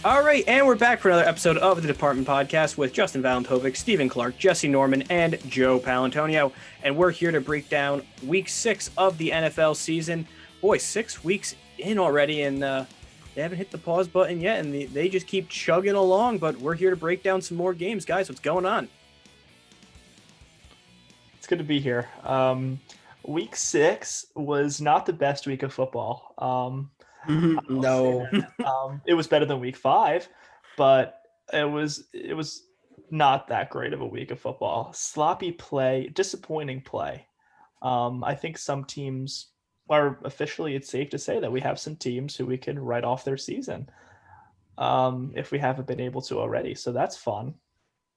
All right, and we're back for another episode of the Department Podcast with Justin Valentovic, Stephen Clark, Jesse Norman, and Joe Paolantonio. And we're here to break down Week 6 of the NFL season. Boy, 6 weeks in already, and they haven't hit the pause button yet, and they just keep chugging along. But we're here to break down some more games. Guys, what's going on? It's good to be here. Week 6 was not the best week of football. No. It was better than week 5, but it was not that great of a week of football. Sloppy play, disappointing play. I think some teams are officially, it's safe to say that we have some teams who we can write off their season if we haven't been able to already. So that's fun,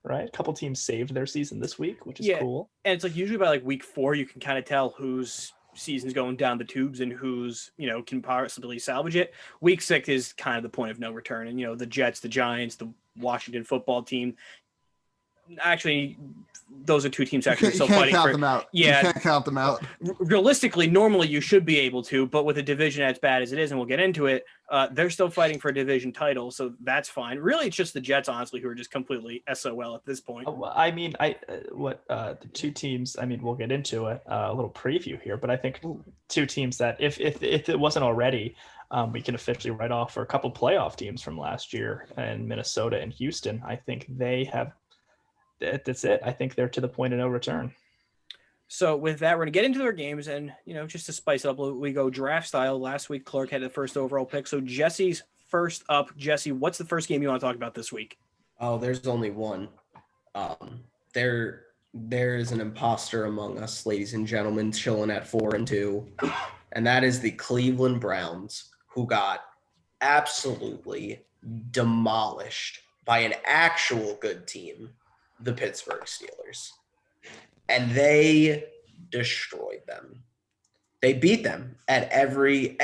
right? A couple teams saved their season this week, which is cool. And it's like usually by like week 4, you can kind of tell who's season's going down the tubes and who's, can possibly salvage it. Week 6 is kind of the point of no return. And, the Jets, the Giants, the Washington football team, actually, those are two teams actually still fighting for them out. Yeah. You can't count them out. Realistically, normally you should be able to, but with a division as bad as it is, and we'll get into it, they're still fighting for a division title, so that's fine. Really, it's just the Jets, honestly, who are just completely SOL at this point. The two teams, we'll get into it, a little preview here, but I think two teams that if it wasn't already, we can officially write off for a couple playoff teams from last year in Minnesota and Houston. I think they have, that's it. I think they're to the point of no return. So with that, we're going to get into their games, and, just to spice it up, we go draft style. Last week, Clark had the first overall pick. So Jesse's first up. Jesse, what's the first game you want to talk about this week? Oh, there's only one. There is an imposter among us, ladies and gentlemen, chilling at 4-2, and that is the Cleveland Browns, who got absolutely demolished by an actual good team, the Pittsburgh Steelers. And they destroyed them. They beat them at every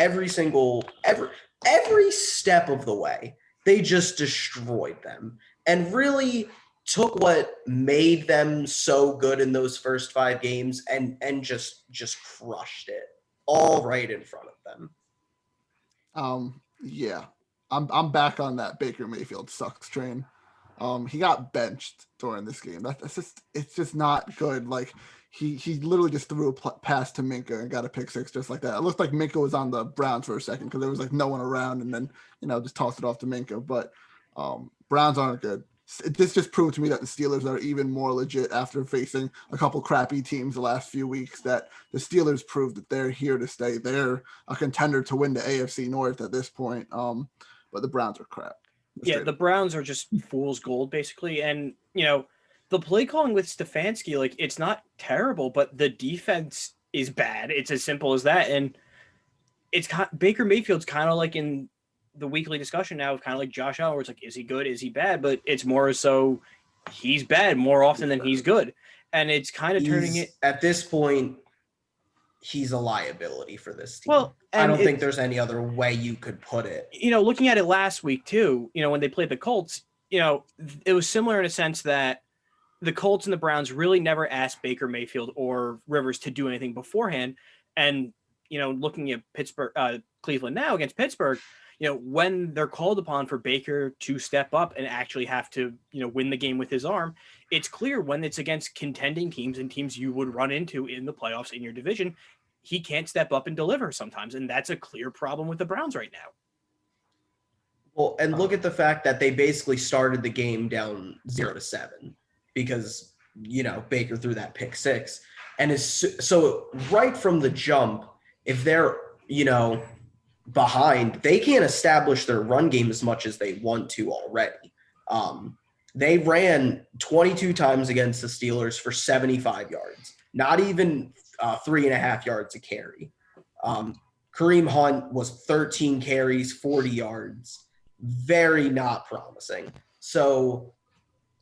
step of the way. They just destroyed them and really took what made them so good in those first 5 games and just crushed it all right in front of them. Yeah. I'm back on that Baker Mayfield sucks train. He got benched during this game. It's just not good. Like he literally just threw a pass to Minka and got a pick 6 just like that. It looked like Minka was on the Browns for a second because there was like no one around, and then just tossed it off to Minka. But Browns aren't good. This just proved to me that the Steelers are even more legit after facing a couple crappy teams the last few weeks. That the Steelers proved that they're here to stay. They're a contender to win the AFC North at this point. But the Browns are crap. Yeah, the Browns are just fool's gold, basically. And, the play calling with Stefanski, like, it's not terrible, but the defense is bad. It's as simple as that. And it's Baker Mayfield's kind of like in the weekly discussion now, kind of like Josh Allen, where it's like, is he good? Is he bad? But it's more so he's bad more often than he's good. And it's kind of turning it. At this point, he's a liability for this team. Well, I don't think there's any other way you could put it. Looking at it last week too, when they played the Colts, it was similar in a sense that the Colts and the Browns really never asked Baker Mayfield or Rivers to do anything beforehand. And, looking at Cleveland now against Pittsburgh, when they're called upon for Baker to step up and actually have to, win the game with his arm, it's clear when it's against contending teams and teams you would run into in the playoffs in your division, he can't step up and deliver sometimes. And that's a clear problem with the Browns right now. Well, and look at the fact that they basically started the game down 0-7 because, Baker threw that pick 6. And so right from the jump, if they're, behind, they can't establish their run game as much as they want to already. They ran 22 times against the Steelers for 75 yards, not even 3.5 yards a carry. Kareem Hunt was 13 carries, 40 yards. Very not promising. So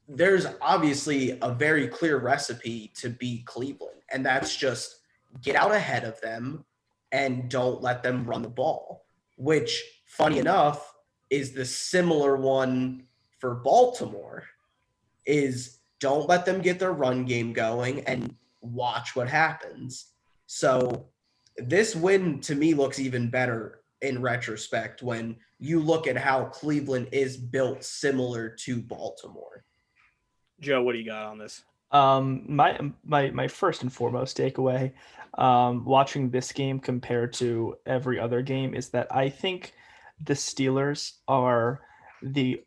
there's obviously a very clear recipe to beat Cleveland, and that's just get out ahead of them and don't let them run the ball, which, funny enough, is the similar one for Baltimore, is don't let them get their run game going and watch what happens. So this win, to me, looks even better in retrospect when you look at how Cleveland is built similar to Baltimore. Joe, what do you got on this? My first and foremost takeaway, watching this game compared to every other game, is that I think the Steelers are the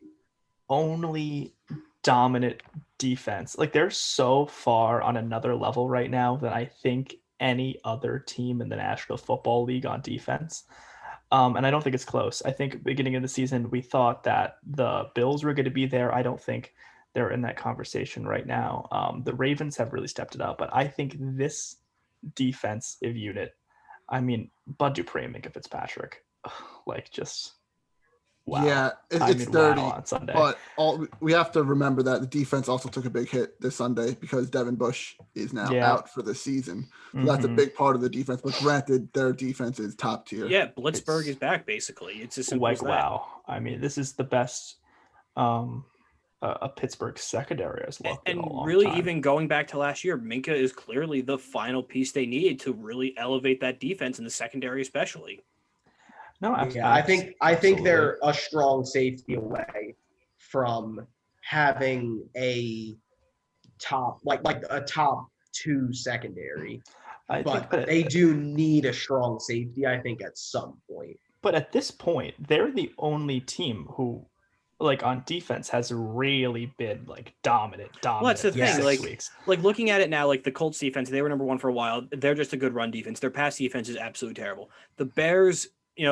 only dominant defense. Like, they're so far on another level right now than I think any other team in the National Football League on defense. And I don't think it's close. I think beginning of the season, we thought that the Bills were going to be there. I don't think they're in that conversation right now. The Ravens have really stepped it up, but I think this defensive unit, I mean, Bud Dupree and Minka Fitzpatrick, like, just wow. Yeah, it's dirty. Wow on Sunday. But we have to remember that the defense also took a big hit this Sunday because Devin Bush is now out for the season. So that's a big part of the defense. But granted, their defense is top tier. Yeah, Blitzburg is back, basically. It's as simple as that. Wow. I mean, this is the best a Pittsburgh secondary as well. And really, even going back to last year, Minka is clearly the final piece they needed to really elevate that defense in the secondary, especially. No, yeah, I think they're a strong safety away from having a top like a top 2 secondary. But they do need a strong safety, I think, at some point. But at this point, they're the only team who, like, on defense has really been like dominant. Well, that's the thing. Like looking at it now, like the Colts defense, they were number 1 for a while. They're just a good run defense. Their pass defense is absolutely terrible. The Bears,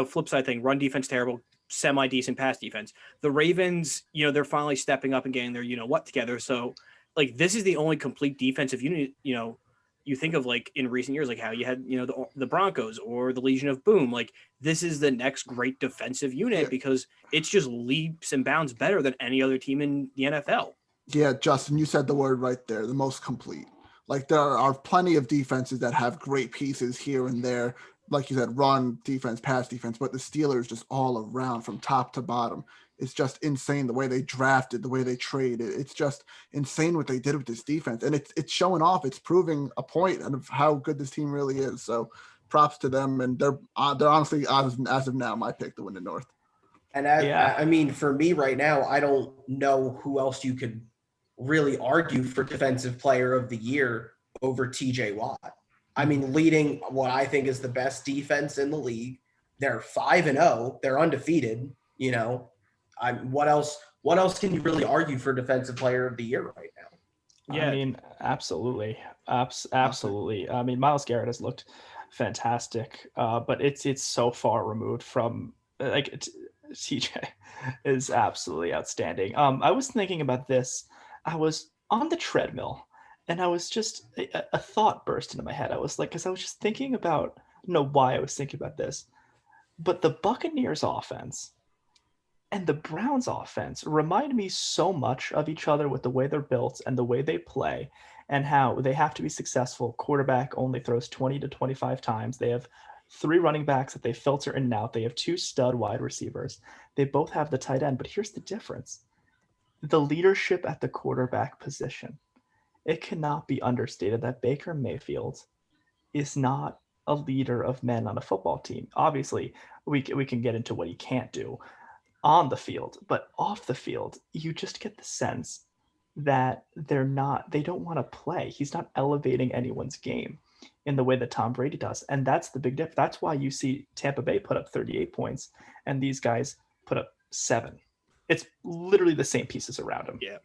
flip side thing, run defense terrible, semi-decent pass defense. The Ravens, they're finally stepping up and getting their together. So, like, this is the only complete defensive unit, you think of, like, in recent years, like how you had, the Broncos or the Legion of Boom. Like, this is the next great defensive unit because it's just leaps and bounds better than any other team in the NFL. Yeah, Justin, you said the word right there, the most complete. Like, there are plenty of defenses that have great pieces here and there. Like you said, run defense, pass defense, but the Steelers just all around from top to bottom. It's just insane the way they drafted, the way they traded. It's just insane what they did with this defense. And it's showing off. It's proving a point of how good this team really is. So props to them. And they're honestly, as of now, my pick to win the North. And I mean, for me right now, I don't know who else you could really argue for Defensive Player of the Year over TJ Watt. I mean, leading what I think is the best defense in the league. They're 5-0. They're undefeated. What else can you really argue for Defensive Player of the Year right now? Yeah, I mean, absolutely. Absolutely. I mean, Myles Garrett has looked fantastic, but it's so far removed from, like, TJ is absolutely outstanding. I was thinking about this. I was on the treadmill and I was just, a thought burst into my head. I was like, because I was just thinking about, I don't know why I was thinking about this, but the Buccaneers offense and the Browns offense remind me so much of each other with the way they're built and the way they play and how they have to be successful. Quarterback only throws 20 to 25 times. They have 3 running backs that they filter in and out. They have 2 stud wide receivers. They both have the tight end, but here's the difference. The leadership at the quarterback position. It cannot be understated that Baker Mayfield is not a leader of men on a football team. Obviously, we can get into what he can't do on the field, but off the field, you just get the sense that they don't want to play. He's not elevating anyone's game in the way that Tom Brady does. And that's the big difference. That's why you see Tampa Bay put up 38 points and these guys put up 7. It's literally the same pieces around him. Yeah.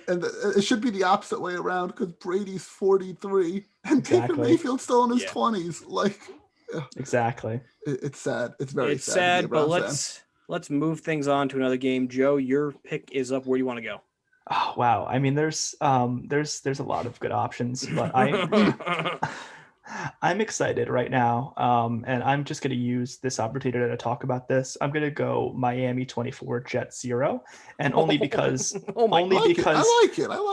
And it should be the opposite way around because Brady's 43 and Baker Mayfield's still in his 20s. Like, exactly. It's sad. It's very sad. It's sad, but let's move things on to another game. Joe, your pick is up. Where do you want to go? Oh, wow. I mean, there's a lot of good options, but I'm excited right now, and I'm just going to use this opportunity to talk about this. I'm going to go Miami 24, Jets 0, and only because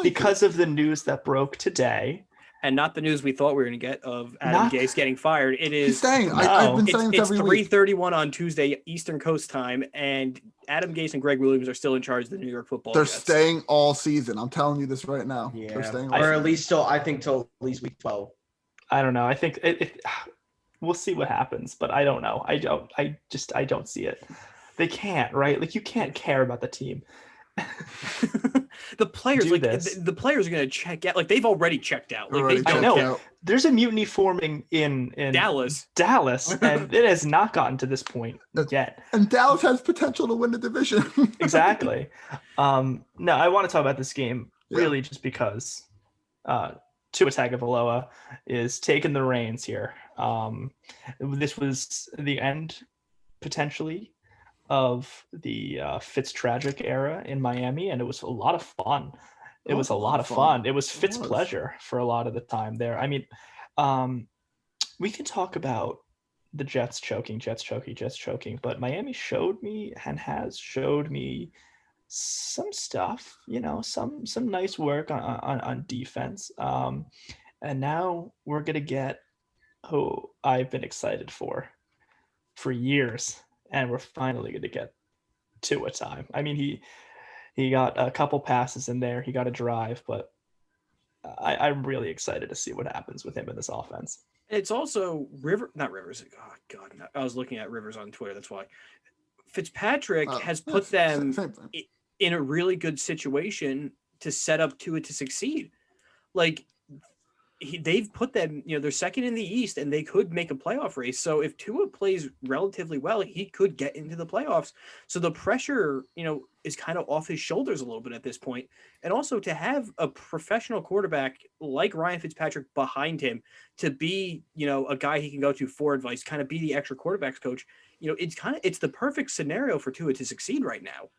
because of the news that broke today, and not the news we thought we were going to get of Adam Gase getting fired. It is. He's staying. I've been saying it's every week. 3:31 on Tuesday Eastern Coast time, and Adam Gase and Greg Williams are still in charge of the New York Football They're Jets. staying all season. I'm telling you this right now. Yeah. They're staying or at least till at least week 12. I don't know. I think we'll see what happens, but I don't know. I don't see it. They can't, right? Like, you can't care about the team. The players, Do like this. the players are going to check out. Like, they've already checked out. Like, Already they I don't know. care. There's a mutiny forming in Dallas. and it has not gotten to this point yet. And Dallas has potential to win the division. Exactly. No, I want to talk about this game really just because Tua Tagovailoa is taking the reins here. This was the end, potentially, of the Fitz-tragic era in Miami, and it was a lot of fun. It was a lot of fun. It was Fitz pleasure for a lot of the time there. I mean, we can talk about the Jets choking, but Miami showed me and has showed me some stuff, some nice work on defense. And now we're gonna get who I've been excited for years, and we're finally gonna get to a time. I mean, he got a couple passes in there, he got a drive, but I'm really excited to see what happens with him in this offense. It's also not Rivers. Oh God, no. I was looking at Rivers on Twitter. That's why Fitzpatrick has put them in a really good situation to set up Tua to succeed. Like, they've put them, they're second in the East, and they could make a playoff race. So if Tua plays relatively well, he could get into the playoffs. So the pressure, is kind of off his shoulders a little bit at this point. And also to have a professional quarterback like Ryan Fitzpatrick behind him to be, a guy he can go to for advice, kind of be the extra quarterbacks coach. It's the perfect scenario for Tua to succeed right now.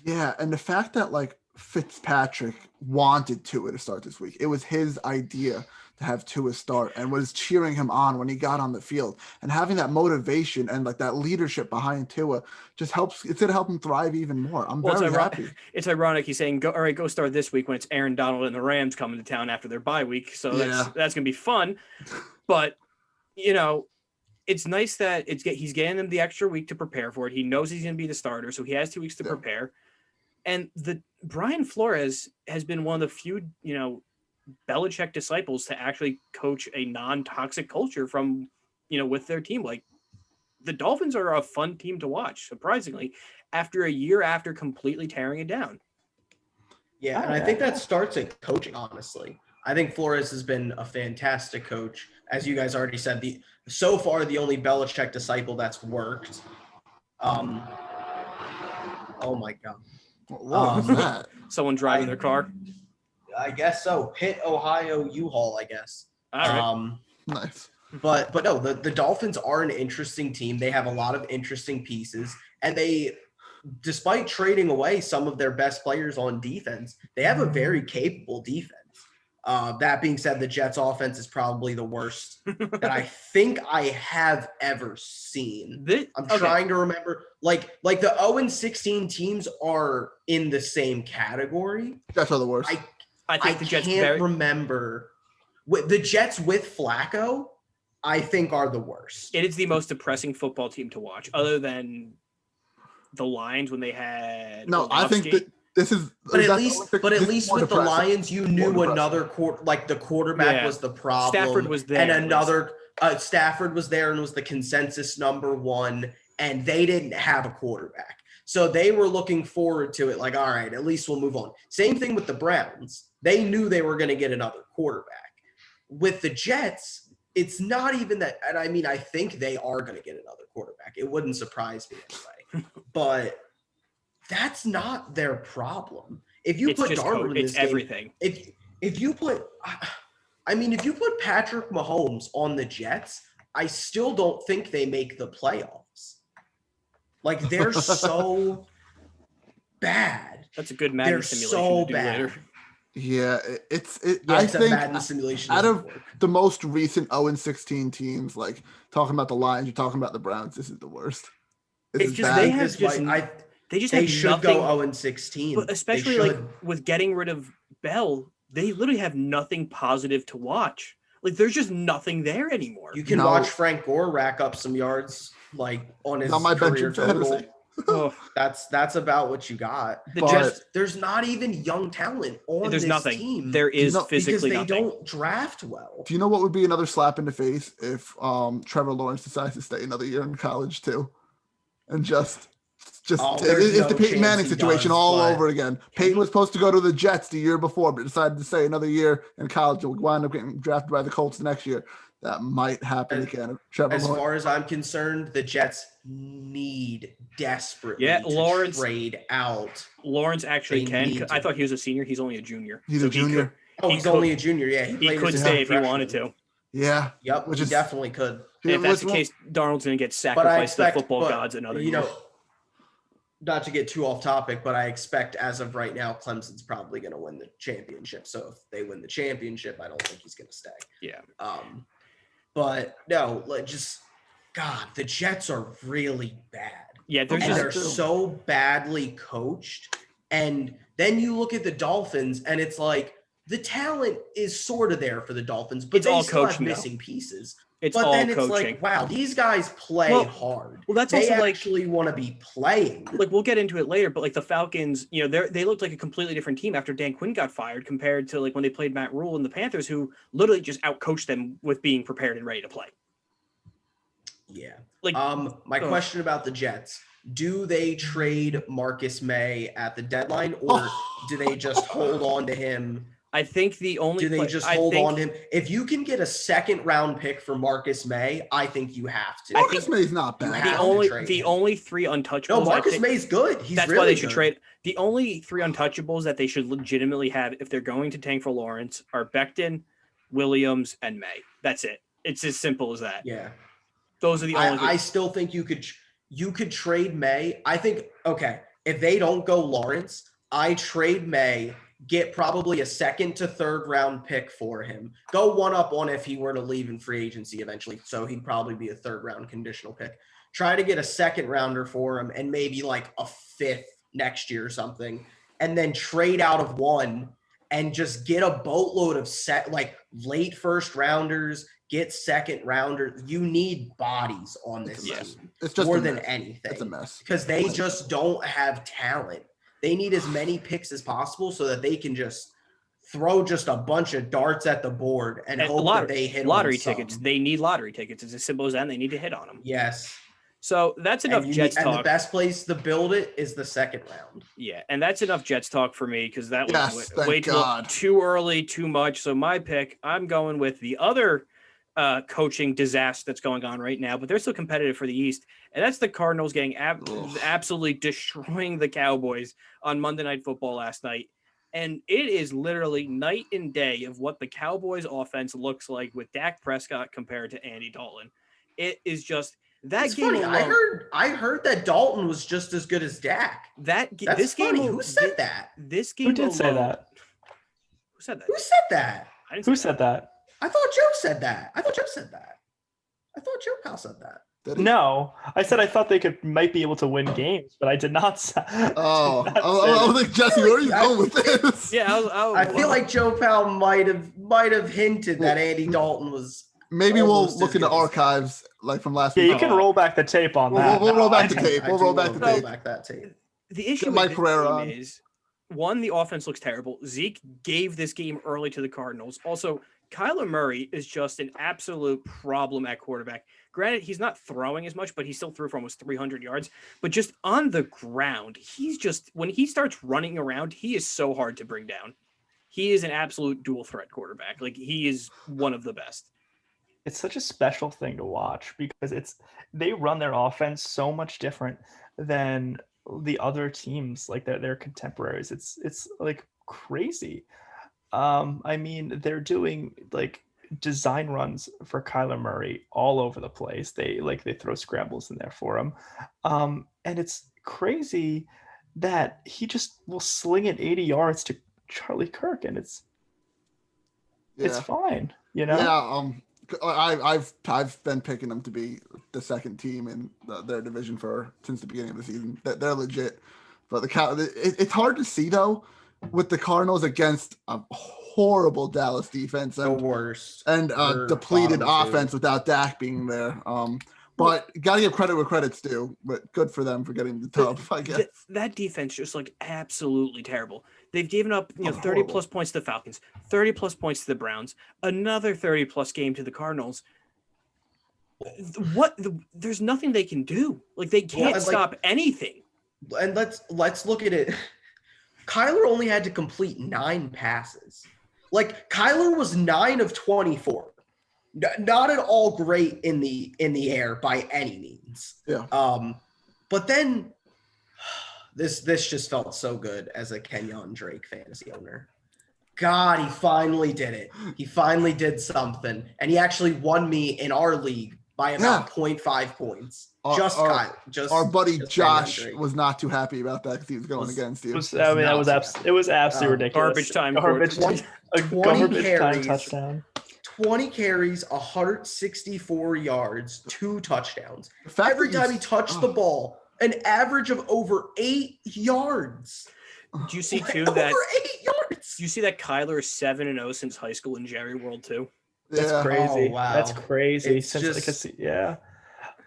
Yeah, and the fact that like Fitzpatrick wanted Tua to start this week. It was his idea to have Tua start and was cheering him on when he got on the field. And having that motivation and like that leadership behind Tua just helps. It's going to help him thrive even more. I'm very happy. It's ironic he's saying, go start this week when it's Aaron Donald and the Rams coming to town after their bye week. So that's going to be fun. But, it's nice that he's getting them the extra week to prepare for it. He knows he's going to be the starter, so he has 2 weeks to prepare. And Brian Flores has been one of the few, Belichick disciples to actually coach a non-toxic culture from, with their team. Like, the Dolphins are a fun team to watch, surprisingly, after a year after completely tearing it down. Yeah, and I think that starts at coaching, honestly. I think Flores has been a fantastic coach. As you guys already said, so far the only Belichick disciple that's worked. Oh my God. What was that? Someone driving their car? I guess so. Pitt, Ohio, U-Haul, I guess. All right. Nice. But no, the Dolphins are an interesting team. They have a lot of interesting pieces, and they, despite trading away some of their best players on defense, they have a very capable defense. That being said, the Jets offense is probably the worst that I think I have ever seen. I'm trying to remember, like the 0-16 teams are in the same category. Jets are the worst. I think the Jets can't remember. The Jets with Flacco, I think, are the worst. It is the most depressing football team to watch, other than the Lions when they had. No, I think that this is. But at least with the Lions, you knew another the quarterback was the problem. Stafford was there, and another Stafford was there and was the consensus number one, and they didn't have a quarterback, so they were looking forward to it. Like, all right, at least we'll move on. Same thing with the Browns. They knew they were going to get another quarterback. With the Jets, it's not even that. And I mean, I think they are going to get another quarterback. It wouldn't surprise me anyway. But that's not their problem. If you put Darnold in this game, everything. If you put Patrick Mahomes on the Jets, I still don't think they make the playoffs. Like, they're so bad. That's a good Madden simulation so to do bad. later. Yeah, I think out of the most recent 0-16 teams, like talking about the Lions, you're talking about the Browns. This is the worst. They should go 0-16, but especially with getting rid of Bell, they literally have nothing positive to watch. Like, there's just nothing there anymore. You can watch Frank Gore rack up some yards, like, on his career total. Oh, That's about what you got. The But- Jets, There's not even young talent on there's this nothing. team. There is know- because physically they nothing. don't draft well. Do you know what would be another slap in the face if Trevor Lawrence decides to stay another year in college too, and just There's it's the no Peyton chance Manning he situation does, all but- over again. Peyton was supposed to go to the Jets the year before, but decided to stay another year in college. Will wind up getting drafted by the Colts the next year. That might happen again. Trevor As Lawrence. far as I'm concerned, the Jets need desperately Yeah, to Lawrence- trade out. Lawrence actually They can. need I to. thought he was a senior. He's only a junior. He's So a junior. Oh, He he's could- only a junior. Yeah, He played could as a stay if he freshman. wanted to. Yeah. Yep, Which he is- definitely could. And if that's the Well, case, Darnold's going to get But I sacrificed to the expect football gods another year. Not to get too off topic, but I expect as of right now, Clemson's probably going to win the championship. So if they win the championship, I don't think he's going to stay. Yeah. But no, God, the Jets are really bad. Yeah, there's And just they're so badly coached. And then you look at the Dolphins, and it's like the talent is sort of there for the Dolphins, but It's they all still have coaching, though. missing pieces. it's But all then it's coaching. like, wow, these guys play Well- hard. well, that's They also like actually want to be playing. like we'll get into it later, but like the Falcons, they looked like a completely different team after Dan Quinn got fired compared to like when they played Matt Rule and the Panthers, who literally just outcoached them with being prepared and ready to play. Yeah. Like, My ugh. question about the Jets: do they trade Marcus May at the deadline, or do they just hold on to him? I think the only Do they play- just I hold think- on to him? If you can get a second round pick for Marcus May, I think you have to. I Marcus think May's not you bad. have the to only trade the him. only three untouchables. No, I Marcus think- May's good. He's That's really why they should good. trade. The only three untouchables that they should legitimately have if they're going to tank for Lawrence are Becton, Williams, and May. That's it. It's as simple as that. Yeah. Those are the only. I still think you could trade May. I think, okay, if they don't go Lawrence, I trade May, get probably a second to third round pick for him. Go one up on if he were to leave in free agency eventually. So he'd probably be a third round conditional pick. Try to get a second rounder for him and maybe like a fifth next year or something. And then trade out of one and just get a boatload of late first rounders, get second rounders. You need bodies on this Yes. team It's just more a than mess. anything It's a mess. because they just don't have talent. They need as many picks as possible so that they can just throw just a bunch of darts at the board and hope that they hit lottery on some. tickets. They need lottery tickets. It's as simple as that. And they need to hit on them. Yes. So that's enough Jets and the talk. best place to build it is the second round. Yeah, and that's enough Jets talk for me because that was Yes, thank way too, God. too early, too much. So my pick, I'm going with the other coaching disaster that's going on right now, but they're still competitive for the East, and that's the Cardinals getting absolutely destroying the Cowboys on Monday Night Football last night. And it is literally night and day of what the Cowboys offense looks like with Dak Prescott compared to Andy Dalton. It is just that It's game funny. alone. I heard that Dalton was just as good as Dak. That's That's game. funny. Who said that? This game Who did say alone- that? Who said that? Who said that? I didn't Who say said that? I thought Joe said that. I thought Joe said that. I thought Joe Powell said that. Did he? No, I said I thought they might be able to win games, but I did not say. Oh, did not say I was that. like, Jesse, where are you going with this? Yeah, I feel like Joe Powell might have hinted that Andy Dalton was. Maybe we'll almost look as into good as- archives like from last Yeah, week. you can roll back the tape on We'll- that. we'll roll back I the didn't- tape. I We'll do roll back wanna the roll tape. back that tape. the issue Get with Mike this Pereira game on. is one, the offense looks terrible. Zeke gave this game early to the Cardinals. Also, Kyler Murray is just an absolute problem at quarterback. Granted, he's not throwing as much, but he still threw for almost 300 yards. But just on the ground, when he starts running around, he is so hard to bring down. He is an absolute dual threat quarterback. Like, he is one of the best. It's such a special thing to watch because they run their offense so much different than the other teams, like their contemporaries. It's like crazy. I mean, they're doing like design runs for Kyler Murray all over the place. They throw scrambles in there for him. And it's crazy that he just will sling it 80 yards to Charlie Kirk and it's fine, you know? Yeah, I've been picking them to be the second team in their division since the beginning of the season. They're legit, but it's hard to see though with the Cardinals against a horrible Dallas defense The and worst. and They're depleted bottom two. offense without Dak being there. But you got to give credit where credit's due. But good for them for getting the dub, I guess. That defense just like absolutely terrible. They've given up 30 horrible. plus points to the Falcons, 30 plus points to the Browns, another 30 plus game to the Cardinals. There's nothing they can do. Like they can't stop anything. And let's look at it. Kyler only had to complete 9 passes. Like Kyler was 9 of 24. Not at all great in the air by any means. Yeah. But then this just felt so good as a Kenyon Drake fantasy owner. God, he finally did it. He finally did something, and he actually won me in our league by about 0.5 points. Our buddy Josh was not too happy about that because he was going against you. It was absolutely ridiculous. Garbage time. Garbage time touchdown. 20 carries, 164 yards, 2 touchdowns. Every time he touched the ball, an average of over 8 yards. Do you see too over that 8 yards? Do you see that Kyler is 7-0 since high school in Jerry World too? That's crazy. Oh, wow. That's crazy. It's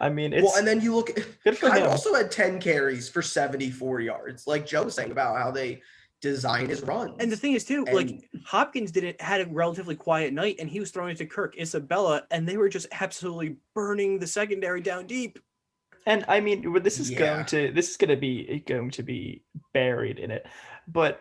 I mean, it's and then you look. good for Kyler him. also had 10 carries for 74 yards. Like Joe was saying about how they design his runs. And the thing is too, like Hopkins had a relatively quiet night, and he was throwing it to Kirk, Isabella, and they were just absolutely burning the secondary down deep. And I mean, this is going to be buried in it, but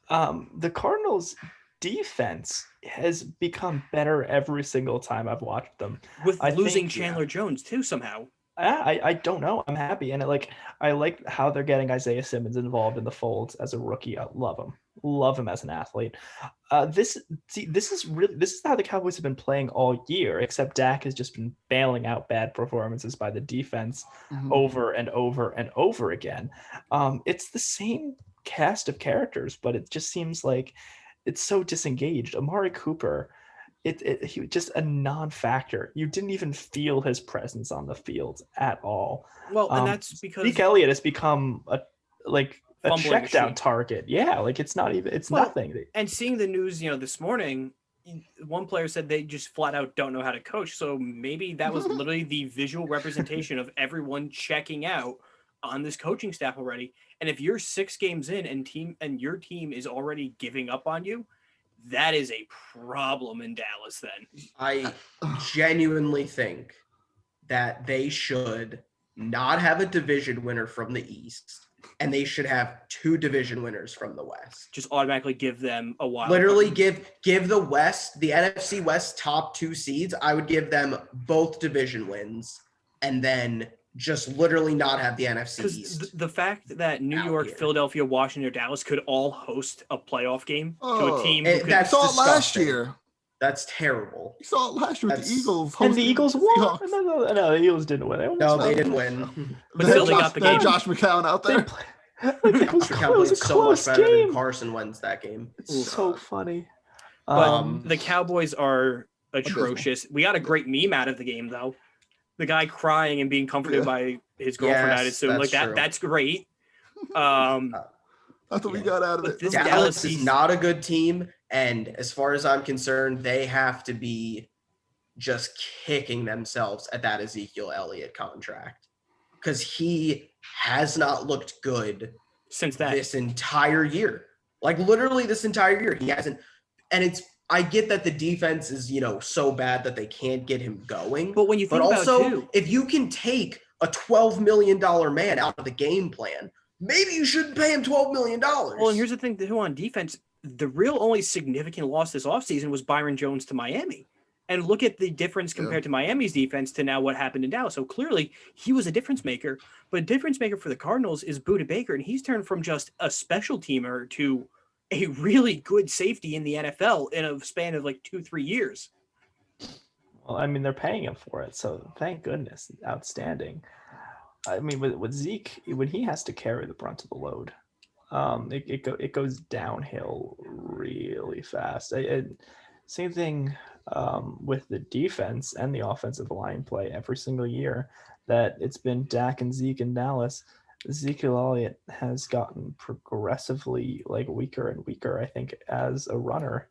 the Cardinals' defense has become better every single time I've watched them. With losing Chandler Jones too somehow. I don't know. I'm happy, and I like how they're getting Isaiah Simmons involved in the folds as a rookie. I love him as an athlete. This is how the Cowboys have been playing all year, except Dak has just been bailing out bad performances by the defense over and over and over again. It's the same cast of characters, but it just seems like it's so disengaged. Amari Cooper, he was just a non-factor. You didn't even feel his presence on the field at all. Well, and that's because Zeke Elliott has become a check down machine. target. Yeah, it's nothing. And seeing the news, this morning, one player said they just flat out don't know how to coach. So maybe that was literally the visual representation of everyone checking out on this coaching staff already. And if you're 6 games in and your team is already giving up on you, that is a problem in Dallas then. I genuinely think that they should not have a division winner from the East, and they should have 2 division winners from the West. Just automatically give them a wild Literally card. give the West, the NFC West top 2 seeds, I would give them both division wins, and then just literally not have the NFC East. The fact that New York, Philadelphia, Washington, or Dallas could all host a playoff game to a team. That's saw it last disgusting. year. That's terrible. You saw it last year with the Eagles. And the Eagles won. Seahawks. No, the Eagles didn't win. No, they didn't win. But still, they got the game. Josh McCown out there. It was a so much close better game. than Carson Wentz that game. It's so funny. But the Cowboys are atrocious. We got a great meme out of the game, though. The guy crying and being comforted by his girlfriend, I'd assume. That's true. That's great. That's what we got out of it. This Dallas is not a good team, and as far as I'm concerned, they have to be just kicking themselves at that Ezekiel Elliott contract because he has not looked good since this entire year. Like literally this entire year, he hasn't. And I get that the defense is, so bad that they can't get him going. But when you think if you can take a $12 million man out of the game plan, maybe you shouldn't pay him $12 million. Well, and here's the thing, too, on defense, the real only significant loss this offseason was Byron Jones to Miami. And look at the difference compared to Miami's defense to now what happened in Dallas. So clearly he was a difference maker, but a difference maker for the Cardinals is Budda Baker. And he's turned from just a special teamer to a really good safety in the NFL in a span of 2-3 years. Well, I mean, they're paying him for it, so thank goodness. Outstanding. I mean, with Zeke, when he has to carry the brunt of the load, it goes downhill really fast. Same thing with the defense and the offensive line play every single year that it's been Dak and Zeke in Dallas. Ezekiel Elliott has gotten progressively weaker and weaker, I think, as a runner.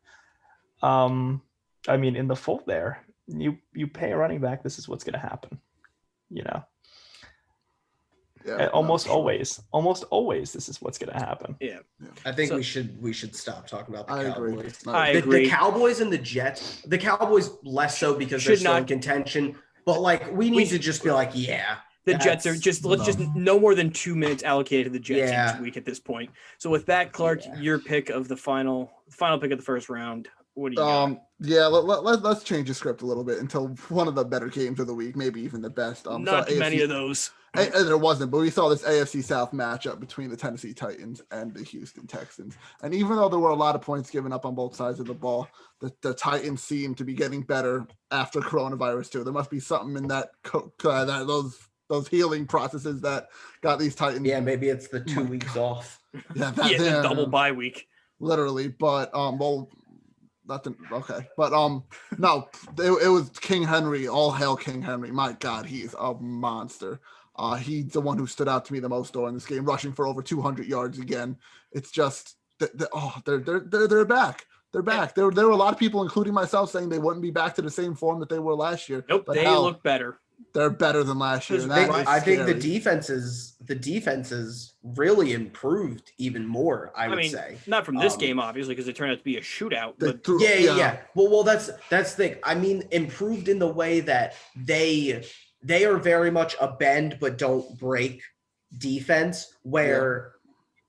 I mean, in the fold there, you pay a running back, this is what's going to happen. you know, Yeah, almost no, sure. always, this is what's going to happen. Yeah. I think So- we should stop talking about the I agree. Cowboys. I The agree. Cowboys and the Jets. The Cowboys less so because they're Should still not- in contention. But like we need to just be like, yeah. The Jets are that's let's just no more than 2 minutes allocated to the Jets Yeah. each week at this point. So with that, Clark, Yeah. your pick of the final pick of the first round. What do you got? Yeah, let's change the script a little bit until one of the better games of the week, maybe even the best. Not so many AFC of those. And there wasn't, but we saw this AFC South matchup between the Tennessee Titans and the Houston Texans. And even though there were a lot of points given up on both sides of the ball, the Titans seem to be getting better after coronavirus too. There must be something in that those healing processes that got these Titans. Yeah, maybe it's the 2 weeks off. Yeah, The double bye week. literally. But okay. But no, it was King Henry. All hail King Henry. My God, he's a monster. He's the one who stood out to me the most during this game, rushing for over 200 yards again. It's just they're back. They're back. There were a lot of people, including myself, saying they wouldn't be back to the same form that they were last year. Nope, but they look better. They're better than last year. And I think the scary. defenses really improved even more. I would say not from this game, obviously, because it turned out to be a shootout. But yeah. Well, that's the thing. I mean, improved in the way that they are very much a bend but don't break defense, where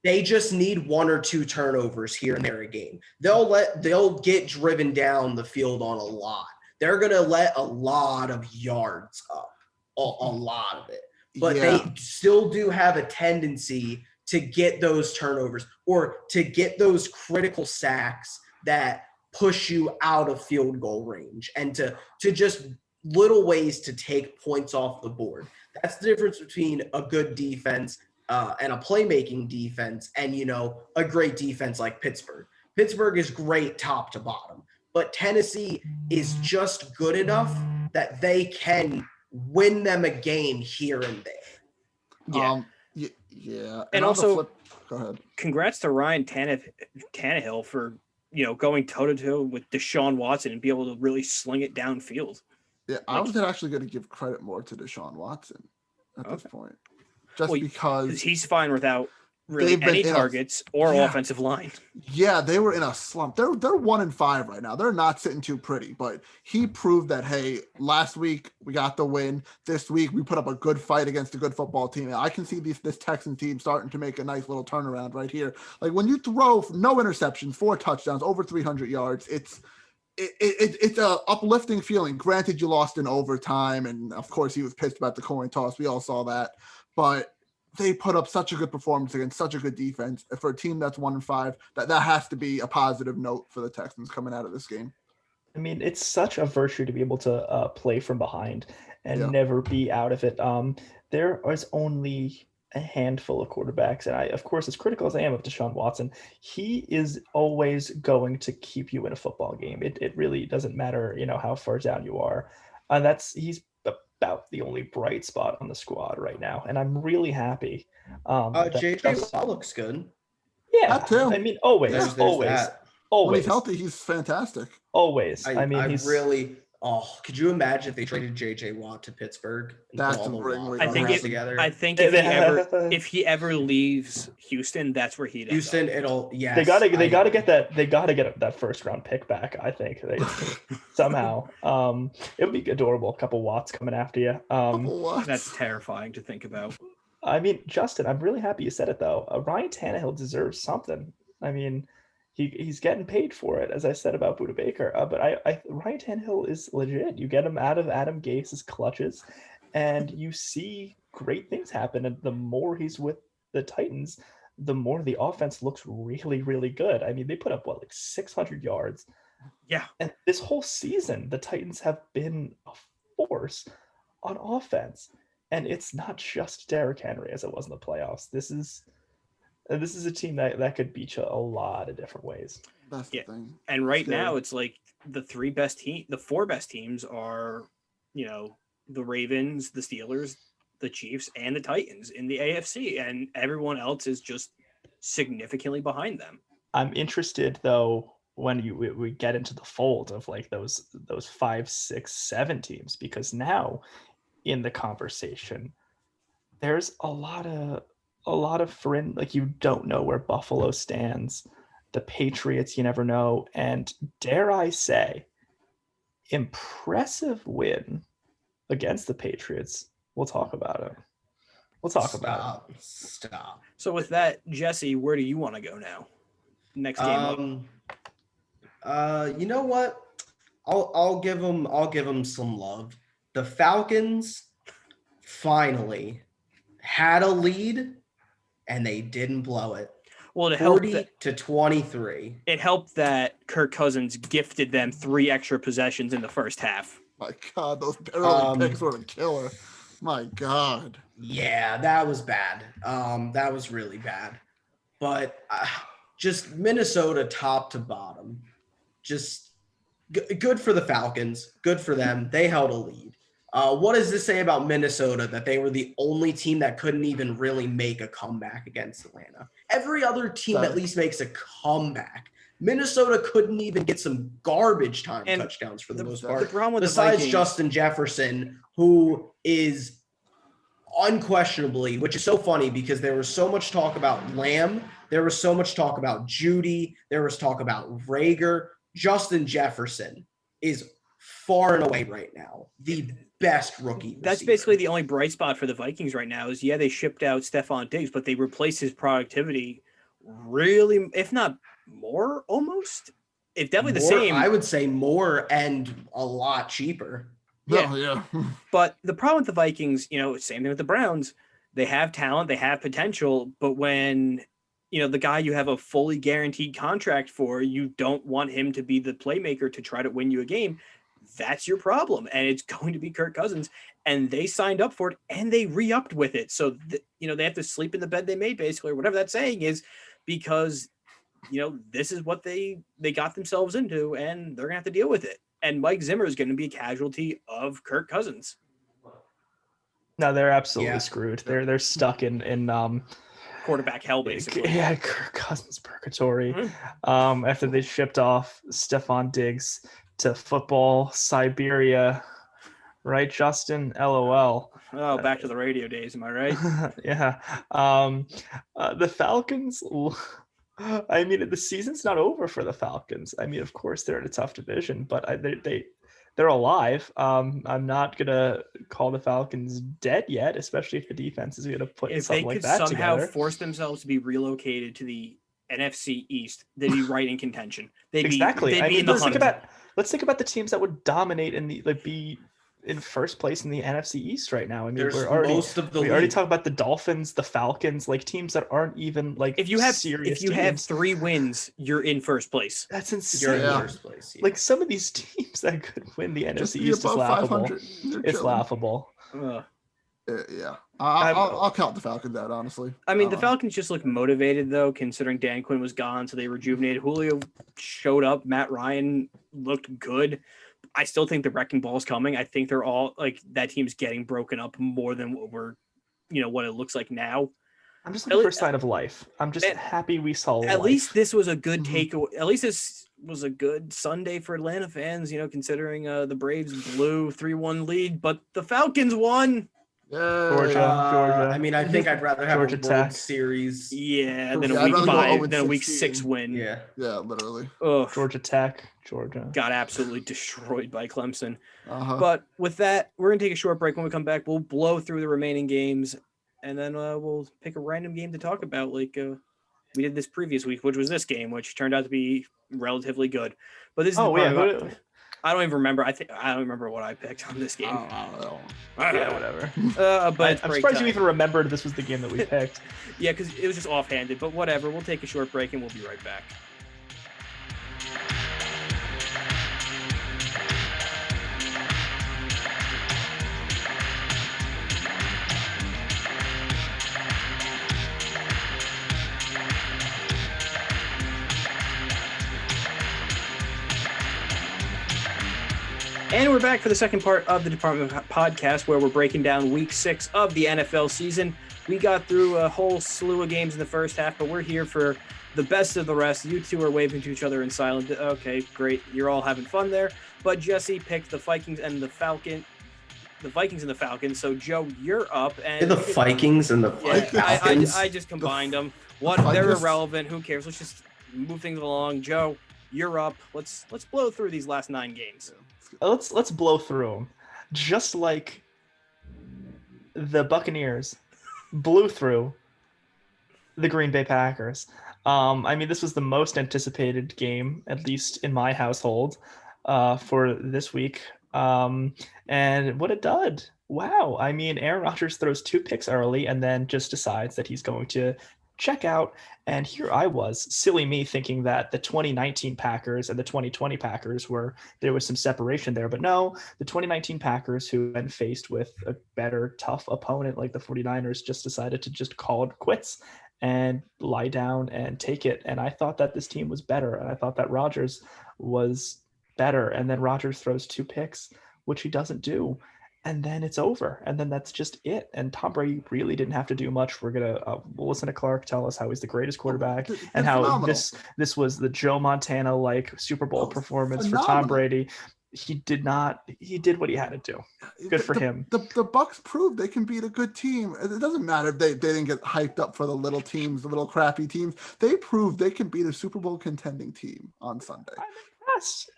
they just need one or two turnovers here and there a game. They'll get driven down the field on a lot. They're going to let a lot of yards up, a lot of it. But they still do have a tendency to get those turnovers or to get those critical sacks that push you out of field goal range and to just little ways to take points off the board. That's the difference between a good defense and a playmaking defense and, a great defense like Pittsburgh. Pittsburgh is great top to bottom. But Tennessee is just good enough that they can win them a game here and there. Yeah. And also, go ahead. Congrats to Ryan Tannehill for going toe to toe with Deshaun Watson and be able to really sling it downfield. Yeah, I was actually going to give credit more to Deshaun Watson at this point, just because he's fine without really any targets or offensive line. Yeah, they were in a slump. They're 1-5 right now. They're not sitting too pretty, but he proved that, hey, last week we got the win. This week we put up a good fight against a good football team. And I can see this Texan team starting to make a nice little turnaround right here. Like when you throw no interceptions, 4 touchdowns, over 300 yards, it's a uplifting feeling. Granted, you lost in overtime, and of course he was pissed about the coin toss. We all saw that, but they put up such a good performance against such a good defense for a team that's 1-5. That has to be a positive note for the Texans coming out of this game. I mean, it's such a virtue to be able to play from behind and never be out of it. There is only a handful of quarterbacks, and I, of course, as critical as I am of Deshaun Watson, he is always going to keep you in a football game. It really doesn't matter, how far down you are, and he's about the only bright spot on the squad right now, and I'm really happy. JJ Watt looks good. Yeah, that too. I mean, always. When he's healthy, he's fantastic. Always. He's really. Oh, could you imagine if they traded JJ Watt to Pittsburgh? That's I think if he ever leaves Houston, that's where he'd end up. They gotta get that first round pick back. I think somehow. It would be adorable. A couple Watts coming after you. That's terrifying to think about. I mean, Justin, I'm really happy you said it though. Ryan Tannehill deserves something. I mean, he's getting paid for it, as I said about Budda Baker. But Ryan Tannehill is legit. You get him out of Adam Gase's clutches, and you see great things happen. And the more he's with the Titans, the more the offense looks really, really good. I mean, they put up 600 yards. Yeah. And this whole season, the Titans have been a force on offense, and it's not just Derrick Henry as it was in the playoffs. This is a team that could beat you a lot of different ways. That's the thing. And right now it's like the 4 best teams are, the Ravens, the Steelers, the Chiefs, and the Titans in the AFC, and everyone else is just significantly behind them. I'm interested though when we get into the fold of like those 5, 6, 7 teams, because now in the conversation. There's a lot of fringe, like you don't know where Buffalo stands. The Patriots, you never know. And dare I say, impressive win against the Patriots. We'll talk about it. Stop. So with that, Jesse, where do you want to go now? Next game up. You know what? I'll give them some love. The Falcons finally had a lead and they didn't blow it. Well, to help 40-23. It helped that Kirk Cousins gifted them 3 extra possessions in the first half. My God, those early picks were a killer. My God. Yeah, that was bad. That was really bad. But just Minnesota top to bottom, just good for the Falcons. Good for them. They held a lead. What does this say about Minnesota that they were the only team that couldn't even really make a comeback against Atlanta? Every other team at least makes a comeback. Minnesota couldn't even get some garbage time touchdowns for the most part. The problem with besides the Vikings, Justin Jefferson, who is unquestionably, which is so funny because there was so much talk about Lamb, there was so much talk about Judy, there was talk about Rager. Justin Jefferson is far and away right now the best rookie receiver. That's basically the only bright spot for the Vikings right now is, they shipped out Stephon Diggs, but they replaced his productivity really, if not more, almost. It's definitely more, the same. I would say more and a lot cheaper. Yeah. But the problem with the Vikings, same thing with the Browns. They have talent, they have potential, but when the guy you have a fully guaranteed contract for, you don't want him to be the playmaker to try to win you a game. That's your problem. And it's going to be Kirk Cousins. And they signed up for it and they re-upped with it. So, they have to sleep in the bed they made, basically, or whatever that saying is, because, this is what they got themselves into and they're going to have to deal with it. And Mike Zimmer is going to be a casualty of Kirk Cousins. No, they're absolutely screwed. They're stuck in quarterback hell, basically. Yeah, Kirk Cousins purgatory. After they shipped off Stephon Diggs to football Siberia, right, Justin? LOL. Oh, back to the radio days, am I right? Yeah. The Falcons. I mean, the season's not over for the Falcons. I mean, of course, they're in a tough division, but they're alive. I'm not gonna call the Falcons dead yet, especially if the defense is gonna put something like that together. If they could somehow force themselves to be relocated to the NFC East, they'd be right in contention. Exactly. Let's think about the teams that would dominate and be in first place in the NFC East right now. I mean, we already talked about the Dolphins, the Falcons, like teams that aren't even like if you have serious. If you have 3 wins, you're in first place. That's insane. You're in first place. Yeah. Like some of these teams that could win the NFC East is laughable. It's laughable. Yeah, I'll count the Falcons out, honestly. I mean, the Falcons just look motivated though, considering Dan Quinn was gone, so they rejuvenated. Julio showed up. Matt Ryan looked good. I still think the wrecking ball is coming. I think they're all like that team's getting broken up more than what it looks like now. I'm just looking for a sign of life. I'm just happy we saw life. At least this was a good takeaway. At least this was a good Sunday for Atlanta fans, considering the Braves blew 3-1 lead, but the Falcons won. Georgia. I mean, I think I'd rather have Georgia a World Tech. Series. Yeah, than a week 5, than a week 6 win. Yeah, literally. Ugh. Georgia Tech, got absolutely destroyed by Clemson. But with that, we're gonna take a short break. When we come back, we'll blow through the remaining games, and then we'll pick a random game to talk about, like we did this previous week, which was this game, which turned out to be relatively good. But this is I don't even remember. I don't remember what I picked on this game. Yeah, whatever. But I'm surprised you even remembered this was the game that we picked. Yeah, because it was just offhanded. But whatever. We'll take a short break and we'll be right back. And we're back for the second part of the Department Podcast, where we're breaking down Week 6 of the NFL season. We got through a whole slew of games in the first half, but we're here for the best of the rest. You two are waving to each other in silence. Okay, great. You're all having fun there. But Jesse picked the Vikings and the Falcons. the Vikings and the Falcons. So Joe, you're up, and The Vikings and the yeah, Falcons. I just combined them. They're irrelevant. Who cares? Let's just move things along. Joe, you're up. Let's blow through these last 9 games. Let's blow through them, just like the Buccaneers blew through the Green Bay Packers. I mean, this was the most anticipated game, at least in my household, for this week. And what a dud. Wow. I mean, Aaron Rodgers throws 2 picks early and then just decides that he's going to check out. And here I was, silly me, thinking that the 2019 Packers and the 2020 Packers there was some separation there. But no, the 2019 Packers, who been faced with a better, tough opponent like the 49ers, just decided to just call it quits and lie down and take it. And I thought that this team was better. And I thought that Rodgers was better. And then Rodgers throws 2 picks, which he doesn't do. And then it's over. And then that's just it. And Tom Brady really didn't have to do much. We're going to we'll listen to Clark tell us how he's the greatest quarterback and how phenomenal. this was the Joe Montana like Super Bowl performance phenomenal. for Tom Brady. He did what he had to do. Good for him. The Bucks proved they can beat a good team. It doesn't matter if they didn't get hyped up for the little teams, the little crappy teams. They proved they can beat a Super Bowl contending team on Sunday.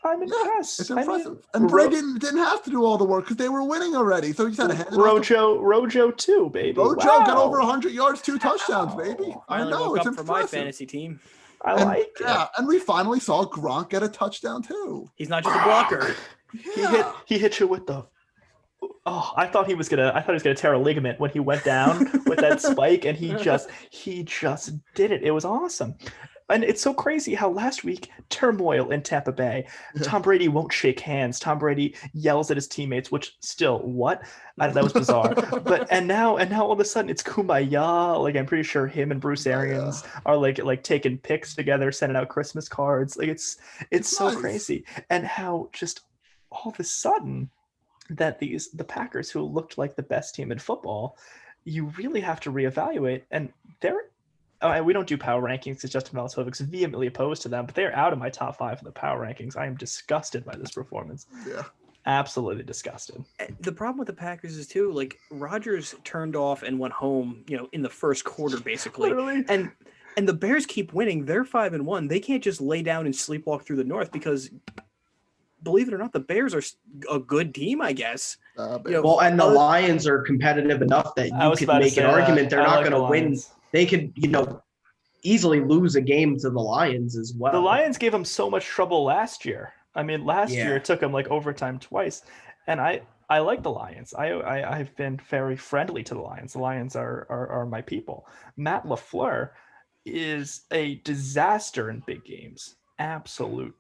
I'm impressed. It's impressive. And Brady didn't have to do all the work because they were winning already. So he just had to hand it off. Rojo too, baby. Rojo Wow. got over 100 yards, 2 touchdowns, baby. I Finally know, woke it's up for my impressive. fantasy team. I like it. Yeah, and we finally saw Gronk get a touchdown too. He's not just a blocker. Yeah. He hit you with the. Oh, I thought he was gonna tear a ligament when he went down with that spike, and he just did it. It was awesome. And it's so crazy how last week, turmoil in Tampa Bay. Tom Brady won't shake hands. Tom Brady yells at his teammates, which still, what? That was bizarre. And now all of a sudden it's kumbaya. Like, I'm pretty sure him and Bruce Arians are like taking pics together, sending out Christmas cards. Like, it's so nice. crazy. And how just all of a sudden that the Packers, who looked like the best team in football, you really have to reevaluate. And we don't do power rankings because Justin Valentovic's vehemently opposed to them, but they're out of my top 5 in the power rankings. I am disgusted by this performance. Yeah. Absolutely disgusted. The problem with the Packers is too, like, Rodgers turned off and went home, in the first quarter basically. Literally. And the Bears keep winning. They're 5-1. They can't just lay down and sleepwalk through the North because, believe it or not, the Bears are a good team, I guess. Well, and the Lions are competitive enough that you could make an argument they're not going to win. They could, easily lose a game to the Lions as well. The Lions gave them so much trouble last year. I mean, last year it took them like overtime twice. And I like the Lions. I've been very friendly to the Lions. The Lions are my people. Matt LaFleur is a disaster in big games. Absolute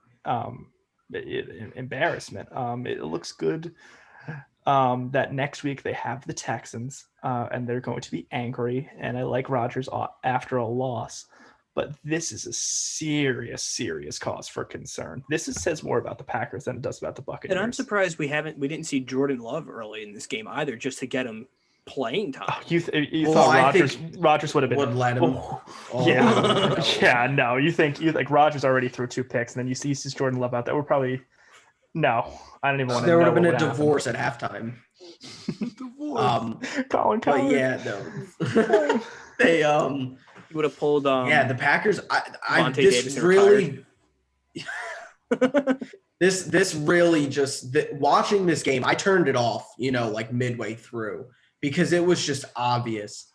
embarrassment. It looks good that next week they have the Texans and they're going to be angry, and I like Rodgers after a loss, but this is a serious cause for concern. This says more about the Packers than it does about the Buccaneers. And I'm surprised we didn't see Jordan Love early in this game either, just to get him playing time. You thought Rodgers would have been would let him. No. You think Rodgers already threw 2 picks, and then you see Jordan Love out there. We're probably no. I don't even want to. There know would have been what a happened. divorce at halftime. Colin. But yeah, no. They He would have pulled. the Packers. Vontae This Davis really. This really just watching this game, I turned it off, like midway through because it was just obvious.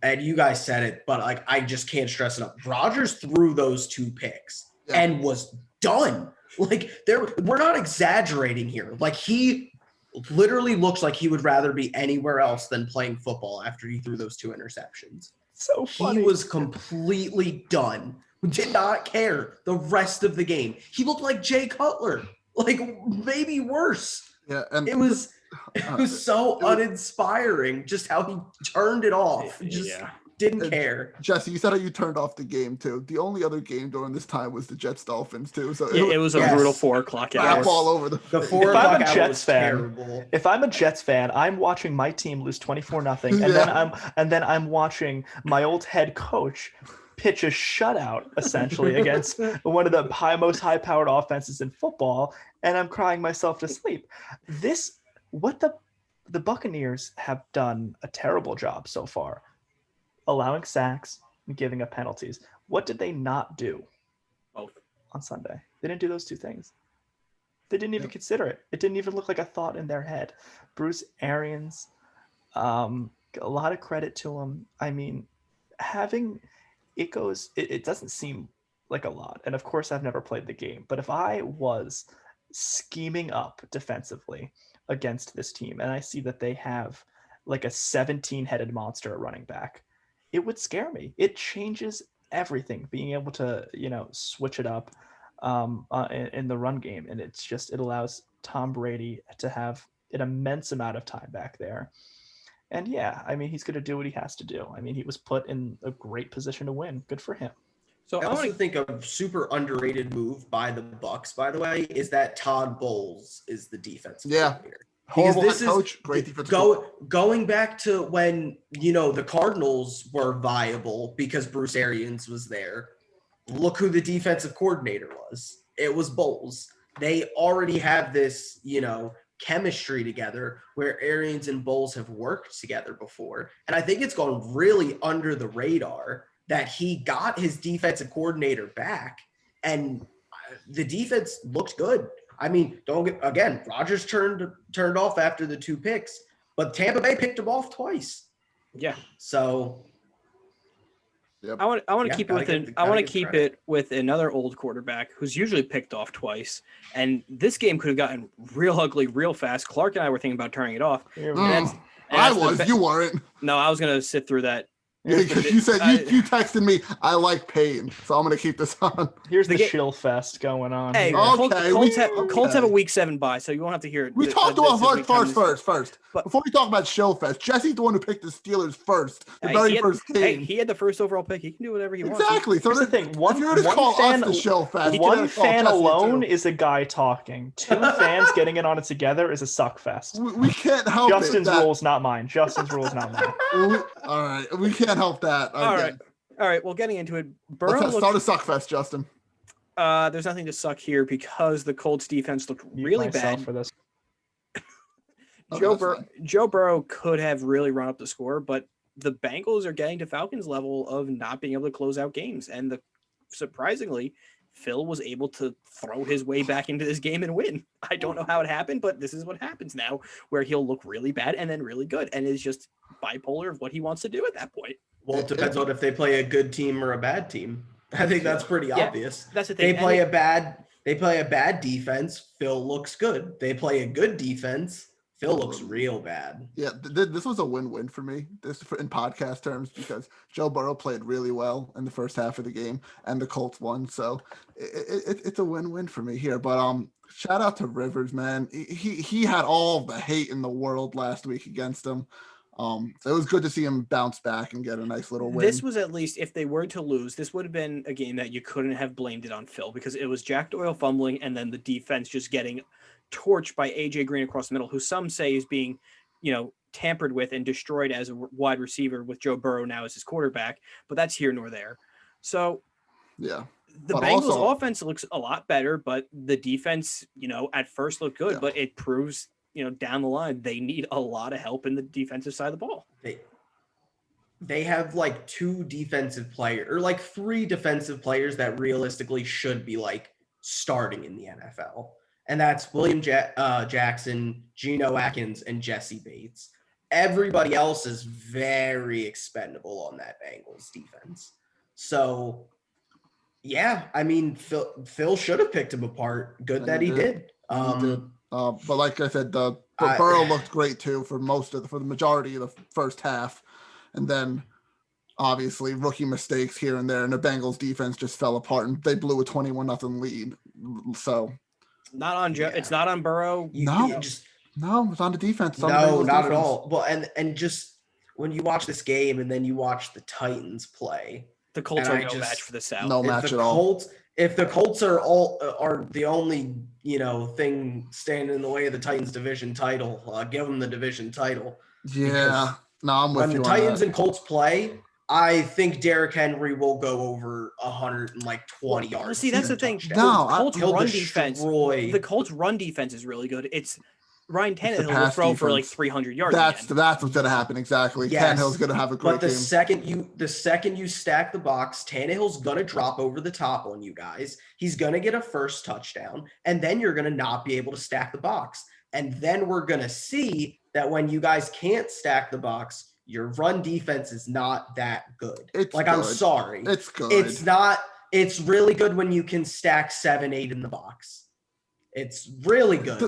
And you guys said it, but I just can't stress enough. Rodgers threw those 2 picks and was done. We're not exaggerating here. He literally looks like he would rather be anywhere else than playing football after he threw those 2 interceptions. So funny. He was completely done. Did not care the rest of the game. He looked like Jay Cutler, maybe worse. Yeah, and It was so uninspiring just how he turned it off. Didn't care. Jesse, you said how you turned off the game too. The only other game during this time was the Jets Dolphins too. So it was a brutal 4 o'clock hour. All over the 4 o'clock hour was terrible. If I'm a Jets fan, I'm watching my team lose 24-0, and then I'm watching my old head coach pitch a shutout essentially against one of the most high-powered offenses in football, and I'm crying myself to sleep. the Buccaneers have done a terrible job so far, allowing sacks and giving up penalties. What did they not do Both. on Sunday? They didn't do those two things. They didn't even consider it. It didn't even look like a thought in their head. Bruce Arians, a lot of credit to him. I mean, it doesn't seem like a lot. And of course, I've never played the game. But if I was scheming up defensively against this team and I see that they have like a 17-headed monster at running back, it would scare me. It changes everything, being able to, switch it up in the run game. And it allows Tom Brady to have an immense amount of time back there. And yeah, I mean, he's going to do what he has to do. I mean, he was put in a great position to win. Good for him. So I also think a super underrated move by the Bucs, by the way, is that Todd Bowles is the defensive coordinator. Horrible head coach, great defensive going back to when, the Cardinals were viable because Bruce Arians was there. Look who the defensive coordinator was. It was Bowles. They already have this, chemistry together where Arians and Bowles have worked together before. And I think it's gone really under the radar that he got his defensive coordinator back and the defense looked good. I mean, Rodgers turned off after the 2 picks, but Tampa Bay picked him off twice. Yeah. So I want to keep it with another old quarterback who's usually picked off twice, and this game could have gotten real ugly real fast. Clark and I were thinking about turning it off. You weren't. No, I was gonna sit through that. Yeah, because you said you texted me, I like pain, so I'm gonna keep this on. Here's the chill fest going on. Hey, Colts have a week 7 bye, so you won't have to hear it. We talked about first. But before we talk about chill fest, Jesse's the one who picked the Steelers first, first game. Hey, he had the first overall pick. He can do whatever he wants. Exactly. So here's the thing: if you're gonna call us the chill fest, one fan alone is a guy talking. 2 fans getting in on it together is a suck fest. We can't help Justin's rules, not mine. Justin's rules, not mine. All right, we can't help that. All right. Well, getting into it, let's start a suck fest, Justin. There's nothing to suck here because the Colts defense looked really bad. For this. Joe Burrow could have really run up the score, but the Bengals are getting to Falcons' level of not being able to close out games. And surprisingly, Phil was able to throw his way back into this game and win. I don't know how it happened, but this is what happens now, where he'll look really bad and then really good, and is just bipolar of what he wants to do at that point. Well, it depends on if they play a good team or a bad team. I think that's pretty obvious. That's the thing. They play a bad defense, Phil looks good. They play a good defense, Phil looks real bad. Yeah, this was a win-win for me. In podcast terms, because Joe Burrow played really well in the first half of the game, and the Colts won. So it's a win-win for me here. But shout out to Rivers, man. He had all the hate in the world last week against him. So it was good to see him bounce back and get a nice little win. This was at least, if they were to lose, this would have been a game that you couldn't have blamed it on Phil, because it was Jack Doyle fumbling and then the defense just getting torched by AJ Green across the middle, who some say is being, tampered with and destroyed as a wide receiver with Joe Burrow now as his quarterback, but that's here nor there. So yeah, the Bengals offense looks a lot better, but the defense, at first looked good, but it proves, down the line, they need a lot of help in the defensive side of the ball. They have like 2 defensive players, or like 3 defensive players that realistically should be like starting in the NFL. And that's William Jackson, Geno Atkins, and Jesse Bates. Everybody else is very expendable on that Bengals defense. So, yeah, I mean, Phil should have picked him apart. Good that he did. But like I said, Burrow looked great too for the majority of the first half, and then obviously rookie mistakes here and there, and the Bengals defense just fell apart, and they blew a 21-0 lead. So not on Joe. Yeah. It's not on Burrow. No, it's on the defense. No, not at all. Well, and just when you watch this game and then you watch the Titans play, the Colts are no match for the South. No match at all. If the Colts are the only thing standing in the way of the Titans division title, give them the division title. Yeah, no, I'm with you. When the Titans and Colts play, I think Derrick Henry will go over 120 yards. See, that's the thing. No, the Colts run defense is really good. Ryan the Tannehill will pass throw for like defense. 300 yards. That's again. what's going to happen. Exactly. Yes, Tannehill's going to have a great but the game. second you stack the box, Tannehill's gonna drop over the top on you guys. He's gonna get a first touchdown, and then you're gonna not be able to stack the box. And then we're gonna see that when you guys can't stack the box, your run defense is not that good. It's like good. I'm sorry, It's good. It's not. It's really good when you can stack 7-8 in the box. It's really good.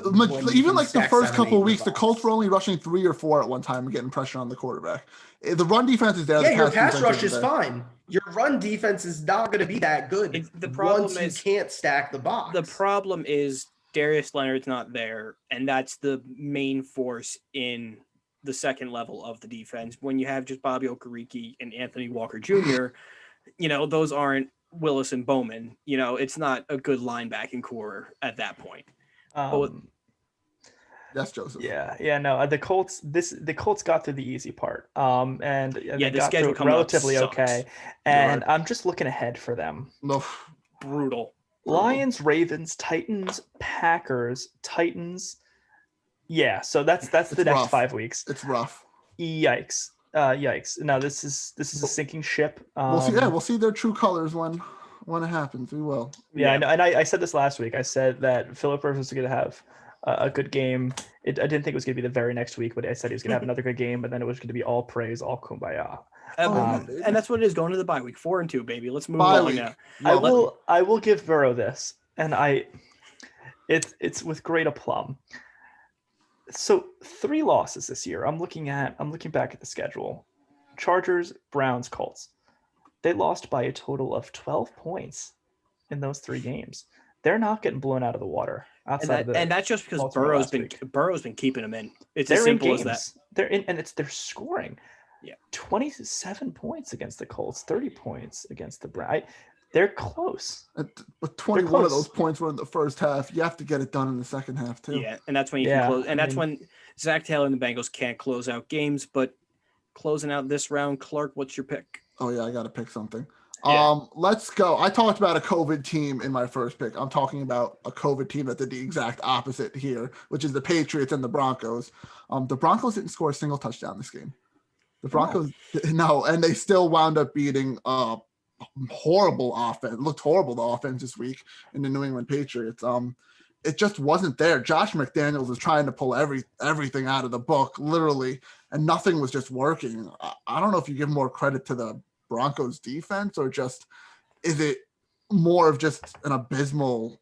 Even like the first couple of weeks, the box. Colts were only rushing 3 or 4 at one time and getting pressure on the quarterback. The run defense is there. Yeah, the your pass defense rush isn't is there. fine. Your run defense is not going to be that good. The problem once is you can't stack the box. The problem is Darius Leonard's not there, and that's the main force in the second level of the defense. When you have just Bobby Okereke and Anthony Walker Jr., those aren't Willis and Bowman. It's not a good linebacking core at that point. Yes, Joseph. No. The Colts got through the easy part. And they the got schedule through relatively okay. And Right. I'm just looking ahead for them. No. Brutal. Lions, Ravens, Titans, Packers, Titans. Yeah, so that's the next rough. 5 weeks. It's rough. Yikes. No, this is a sinking ship. We'll see their true colors when it happens. We will. Yeah, and I said this last week. I said that Philip Rivers was going to have a good game. I didn't think it was going to be the very next week, but I said he was going to have another good game, but then it was going to be all praise, all kumbaya. And that's what it is going to the bye week. 4-2, baby. Let's move on now. I will give Burrow this, and it's with great aplomb. So 3 losses this year. I'm looking back at the schedule. Chargers, Browns, Colts. They lost by a total of 12 points in those 3 games. They're not getting blown out of the water. And that's just because Burrow's been keeping them in. It's as simple as that. They're scoring. Yeah, 27 points against the Colts, 30 points against the Browns. They're close. But 21 of those points were in the first half. You have to get it done in the second half too. Yeah, and that's when you can close. And that's when Zach Taylor and the Bengals can't close out games. But closing out this round, Clark, what's your pick? Oh yeah, I got to pick something. Yeah. Let's go. I talked about a COVID team in my first pick. I'm talking about a COVID team that did the exact opposite here, which is the Patriots and the Broncos. The Broncos didn't score a single touchdown this game. The Broncos, no, and they still wound up beating horrible offense. It looked horrible, the offense this week in the New England Patriots. It just wasn't there. Josh McDaniels was trying to pull everything out of the book, literally, and nothing was just working. I don't know if you give more credit to the Broncos defense or just is it more of just an abysmal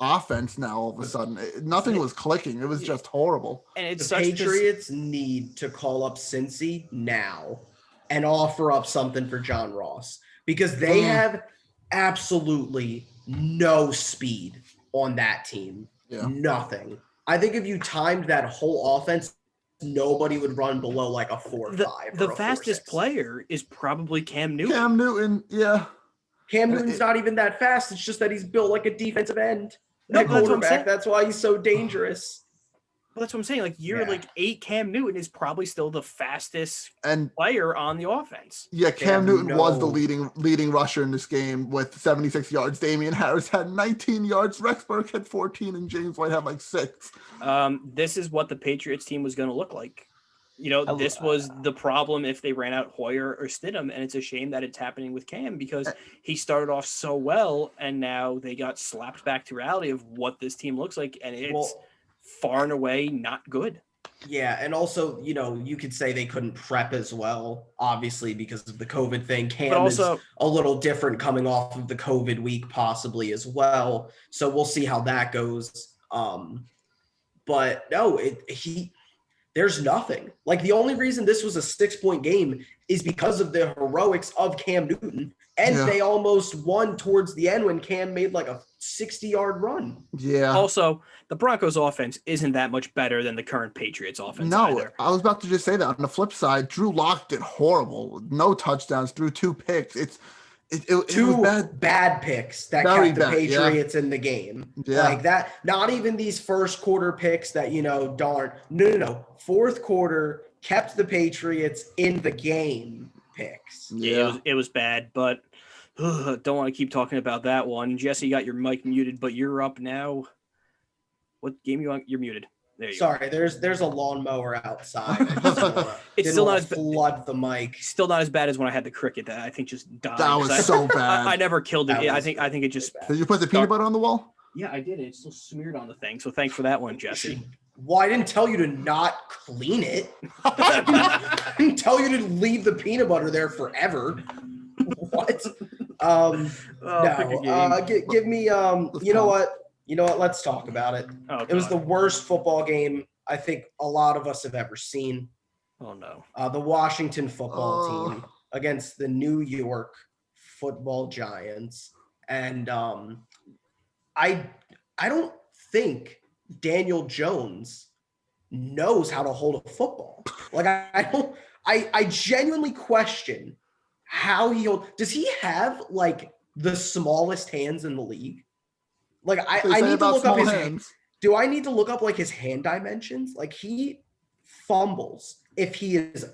offense now all of a sudden? Nothing was clicking. It was just horrible. And the Patriots need to call up Cincy now and offer up something for John Ross because they have absolutely no speed on that team. Yeah. Nothing. I think if you timed that whole offense, nobody would run below like a 4-5. The fastest player is probably Cam Newton. Cam Newton, yeah. Cam Newton's not even that fast. It's just that he's built like a defensive end. No, Quarterback. That's why he's so dangerous. Well, that's what I'm saying. Like like 8 Cam Newton is probably still the fastest player on the offense. Yeah, Cam Newton was the leading rusher in this game with 76 yards. Damian Harris had 19 yards. Rex Burke had 14, and James White had like 6. This is what the Patriots team was going to look like. This was the problem if they ran out Hoyer or Stidham, and it's a shame that it's happening with Cam because he started off so well, and now they got slapped back to reality of what this team looks like, and it's far and away not good. Yeah, and also, you could say they couldn't prep as well, obviously, because of the COVID thing. Cam is a little different coming off of the COVID week possibly as well, so we'll see how that goes. But no, there's nothing. Like, the only reason this was a 6-point game is because of the heroics of Cam Newton. And they almost won towards the end when Cam made like a 60-yard run. Yeah. Also, the Broncos offense isn't that much better than the current Patriots offense either. I was about to just say that. On the flip side, Drew Lock did horrible. No touchdowns, threw 2 picks. It was bad picks that kept the Patriots in the game. Yeah. Like that, not even these first quarter picks that, darn. No. Fourth quarter kept the Patriots in the game picks. Yeah, it was bad, but don't want to keep talking about that one. Jesse, you got your mic muted, but you're up now. What game you on? You're muted. There you go. Sorry, there's a lawnmower outside. It's still not as flood the mic. Still not as bad as when I had the cricket that I think just died. That was so bad. I never killed it. That I think it just. bad. Did you put the peanut butter on the wall? Yeah, I did. It's still smeared on the thing. So thanks for that one, Jesse. Well, I didn't tell you to not clean it. I didn't tell you to leave the peanut butter there forever. What? Give me you know what? Let's talk about it. Oh, It was the God. worst football game I think a lot of us have ever seen. Oh no. The Washington football Oh. team against the New York Football Giants, and I don't think Daniel Jones knows how to hold a football. Like I genuinely question how does he have like the smallest hands in the league? Like I need to look up his hands. Do I need to look up like his hand dimensions? Like he fumbles if he is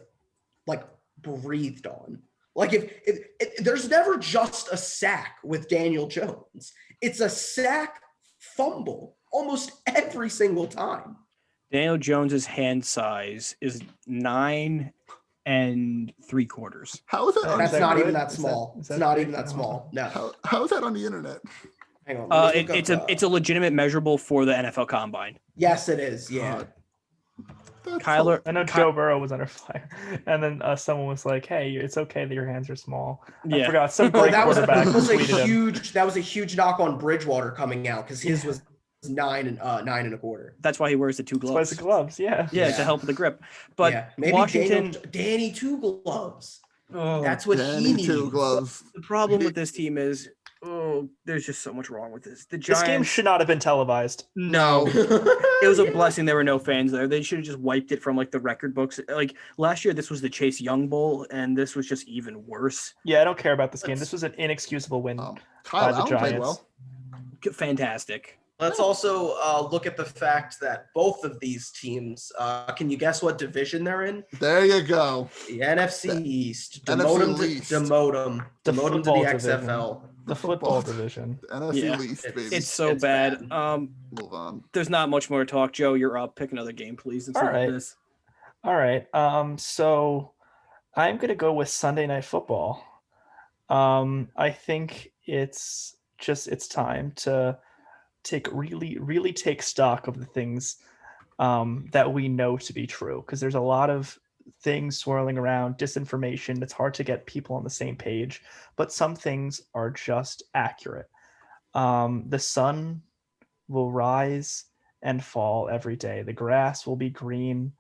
like breathed on. Like if there's never just a sack with Daniel Jones. It's a sack fumble almost every single time. Daniel Jones's hand size is 9 3/4. How is that? Is That's that not good? even that Is small. that- is It's that not big? even that small. No. How is that on the internet? Hang on. let me look It's up, a legitimate measurable for the NFL Combine. Yes, it is. Yeah. That's Kyler, I know Joe Burrow was under fire, and then someone was like, "Hey, it's okay that your hands are small." I yeah, forgot some Oh, great that was quarterback a tweeted him. huge knock on Bridgewater coming out because his was 9 1/4. that's why he wears the two Spice gloves. the gloves, yeah. Yeah, Yeah. to help with the grip. But yeah, maybe Washington, Danny two gloves. oh, That's what he Danny needs. two gloves. the problem with this team is, there's just so much wrong with this. The This Giants. game should not have been televised. No, it was a blessing there were no fans there. They should have just wiped it from like the record books. Like last year, this was the Chase Young Bowl, and this was just even worse. Yeah, I don't care about this game. This was an inexcusable win. Kyle the Allen played Giants. well. Fantastic. Let's also look at the fact that both of these teams, can you guess what division they're in? There you go. The NFC East. NFC Demote East. them to The the football XFL. The football division. The NFC Yeah. least, baby. It's so It's bad. bad. Move on. There's not much more to talk. Joe, you're up. Pick another game, please. Instead All right. of this. All right. So I'm gonna go with Sunday Night Football. I think it's time to really take stock of the things that we know to be true, because there's a lot of things swirling around, disinformation. It's hard to get people on the same page, but some things are just accurate. The sun will rise and fall every day. The grass will be green.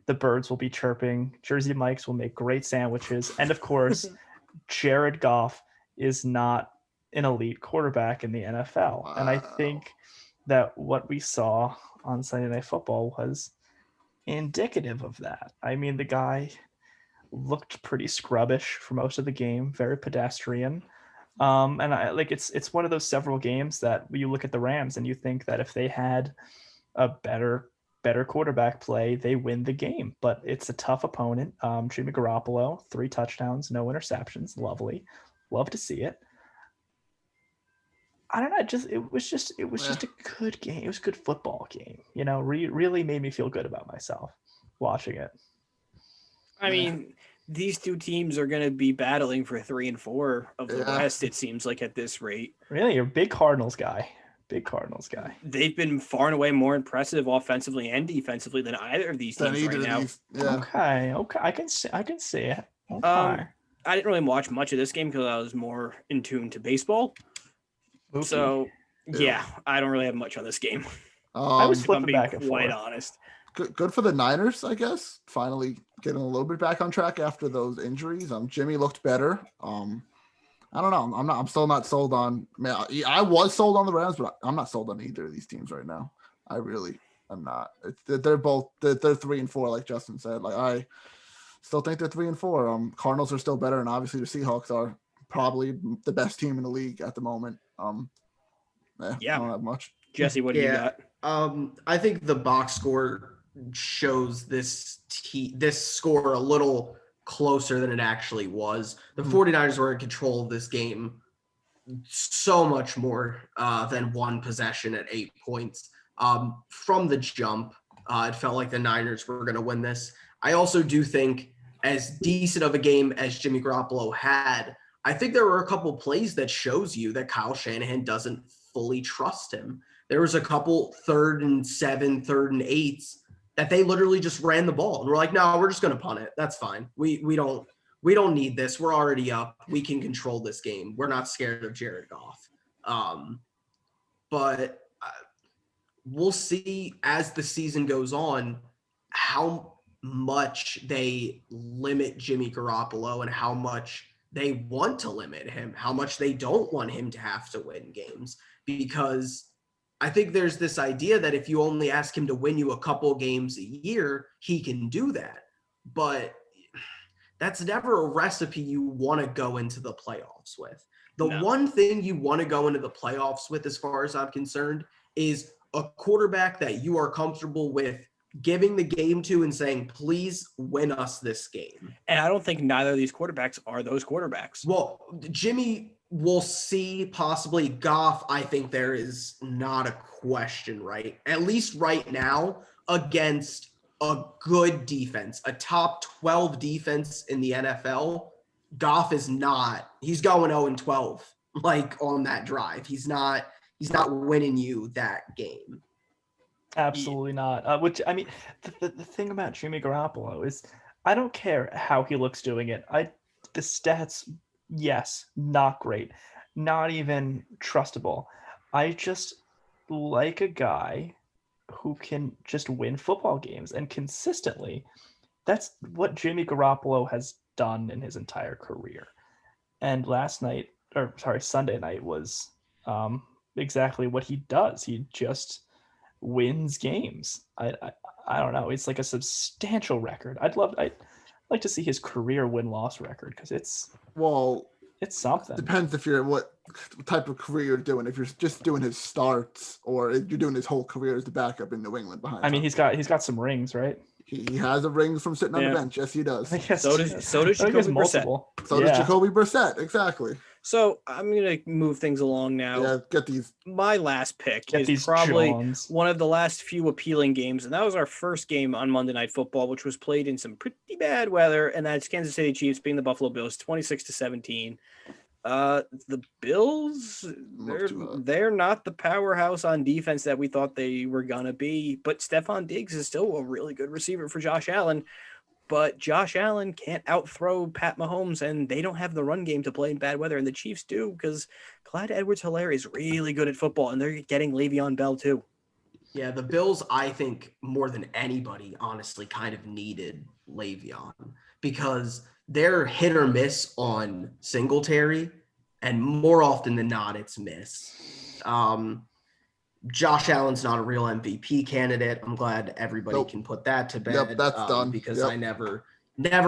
The birds will be chirping. Jersey Mike's will make great sandwiches. And of course, Jared Goff is not an elite quarterback in the NFL. And I Wow. think that what we saw on Sunday Night Football was indicative of that. I mean, the guy looked pretty scrubbish for most of the game, very pedestrian. And I like it's one of those several games that you look at the Rams and you think that if they had a better quarterback play, they win the game. But it's a tough opponent. Jimmy Garoppolo, 3 touchdowns, no interceptions. Lovely. Love to see it. I don't know. It was just a good game. It was a good football game. You know, really made me feel good about myself watching it. I mean, these two teams are going to be battling for 3 and 4 of the Yeah. West. It seems like at this rate, Really, you're a big Cardinals guy. they've been far and away more impressive offensively and defensively than either of these Than teams right either of now. these. Yeah. Okay. I can see it. Okay. I didn't really watch much of this game because I was more in tune to baseball. Mookie. So, Yeah. yeah, I don't really have much on this game. I was If I'm flipping being back and quite forth. honest. Good for the Niners, I guess. Finally getting a little bit back on track after those injuries. Jimmy looked better. I don't know. I'm still not sold on. Man, I was sold on the Rams, but I'm not sold on either of these teams right now. I really am not. They're both 3 and 4, like Justin said. Like I still think they're 3 and 4. Cardinals are still better, and obviously the Seahawks are probably the best team in the league at the moment. Yeah. I don't have much. Jesse, what do you Yeah. got? I think the box score shows this score a little closer than it actually was. The 49ers were in control of this game so much more than one possession at 8 points. From the jump, It felt like the Niners were going to win this. I also do think, as decent of a game as Jimmy Garoppolo had, I think there were a couple plays that shows you that Kyle Shanahan doesn't fully trust him. There was a couple 3rd and 7, 3rd and 8s that they literally just ran the ball and we're like, no, we're just going to punt it. That's fine. We don't need this. We're already up. We can control this game. We're not scared of Jared Goff. But we'll see as the season goes on how much they limit Jimmy Garoppolo and how much they want to limit him, how much they don't want him to have to win games. Because I think there's this idea that if you only ask him to win you a couple games a year, he can do that. But that's never a recipe you want to go into the playoffs with. The one thing you want to go into the playoffs with, as far as I'm concerned, is a quarterback that you are comfortable with giving the game to and saying, please win us this game. And I don't think neither of these quarterbacks are those quarterbacks. Well, Jimmy, we'll see, possibly. Goff, I think there is not a question, right? At least right now, against a good defense, a top 12 defense in the NFL, Goff is not, he's going 0-12, like on that drive. He's not winning you that game. Absolutely not. Which, I mean, the thing about Jimmy Garoppolo is I don't care how he looks doing it. The stats, yes, not great. Not even trustable. I just like a guy who can just win football games and consistently. That's what Jimmy Garoppolo has done in his entire career. And Sunday night was exactly what he does. He just wins games. I don't know. It's like a substantial record. I'd like to see his career win-loss record because it's something. Depends if you're what type of career you're doing. If you're just doing his starts or if you're doing his whole career as the backup in New England behind. I mean, he's got some rings, right? He has a ring from sitting on the bench. Yes, he does. Yes, so does Jacoby Brissett. So does Jacoby Brissett. Exactly. So I'm going to move things along now. Yeah, get these. My last pick is probably Johns. one of the last few appealing games, and that was our first game on Monday Night Football, which was played in some pretty bad weather, and that's Kansas City Chiefs beating the Buffalo Bills 26-17. The Bills, they're not the powerhouse on defense that we thought they were gonna be, but Stephon Diggs is still a really good receiver for Josh Allen. But Josh Allen can't outthrow Pat Mahomes, and they don't have the run game to play in bad weather, and the Chiefs do because Clyde Edwards-Helaire is really good at football, and they're getting Le'Veon Bell too. Yeah, the Bills, I think, more than anybody, honestly, kind of needed Le'Veon because they're hit or miss on Singletary, and more often than not, it's miss. Josh Allen's not a real MVP candidate. I'm glad everybody can put that to bed. Yep, that's done. Because I never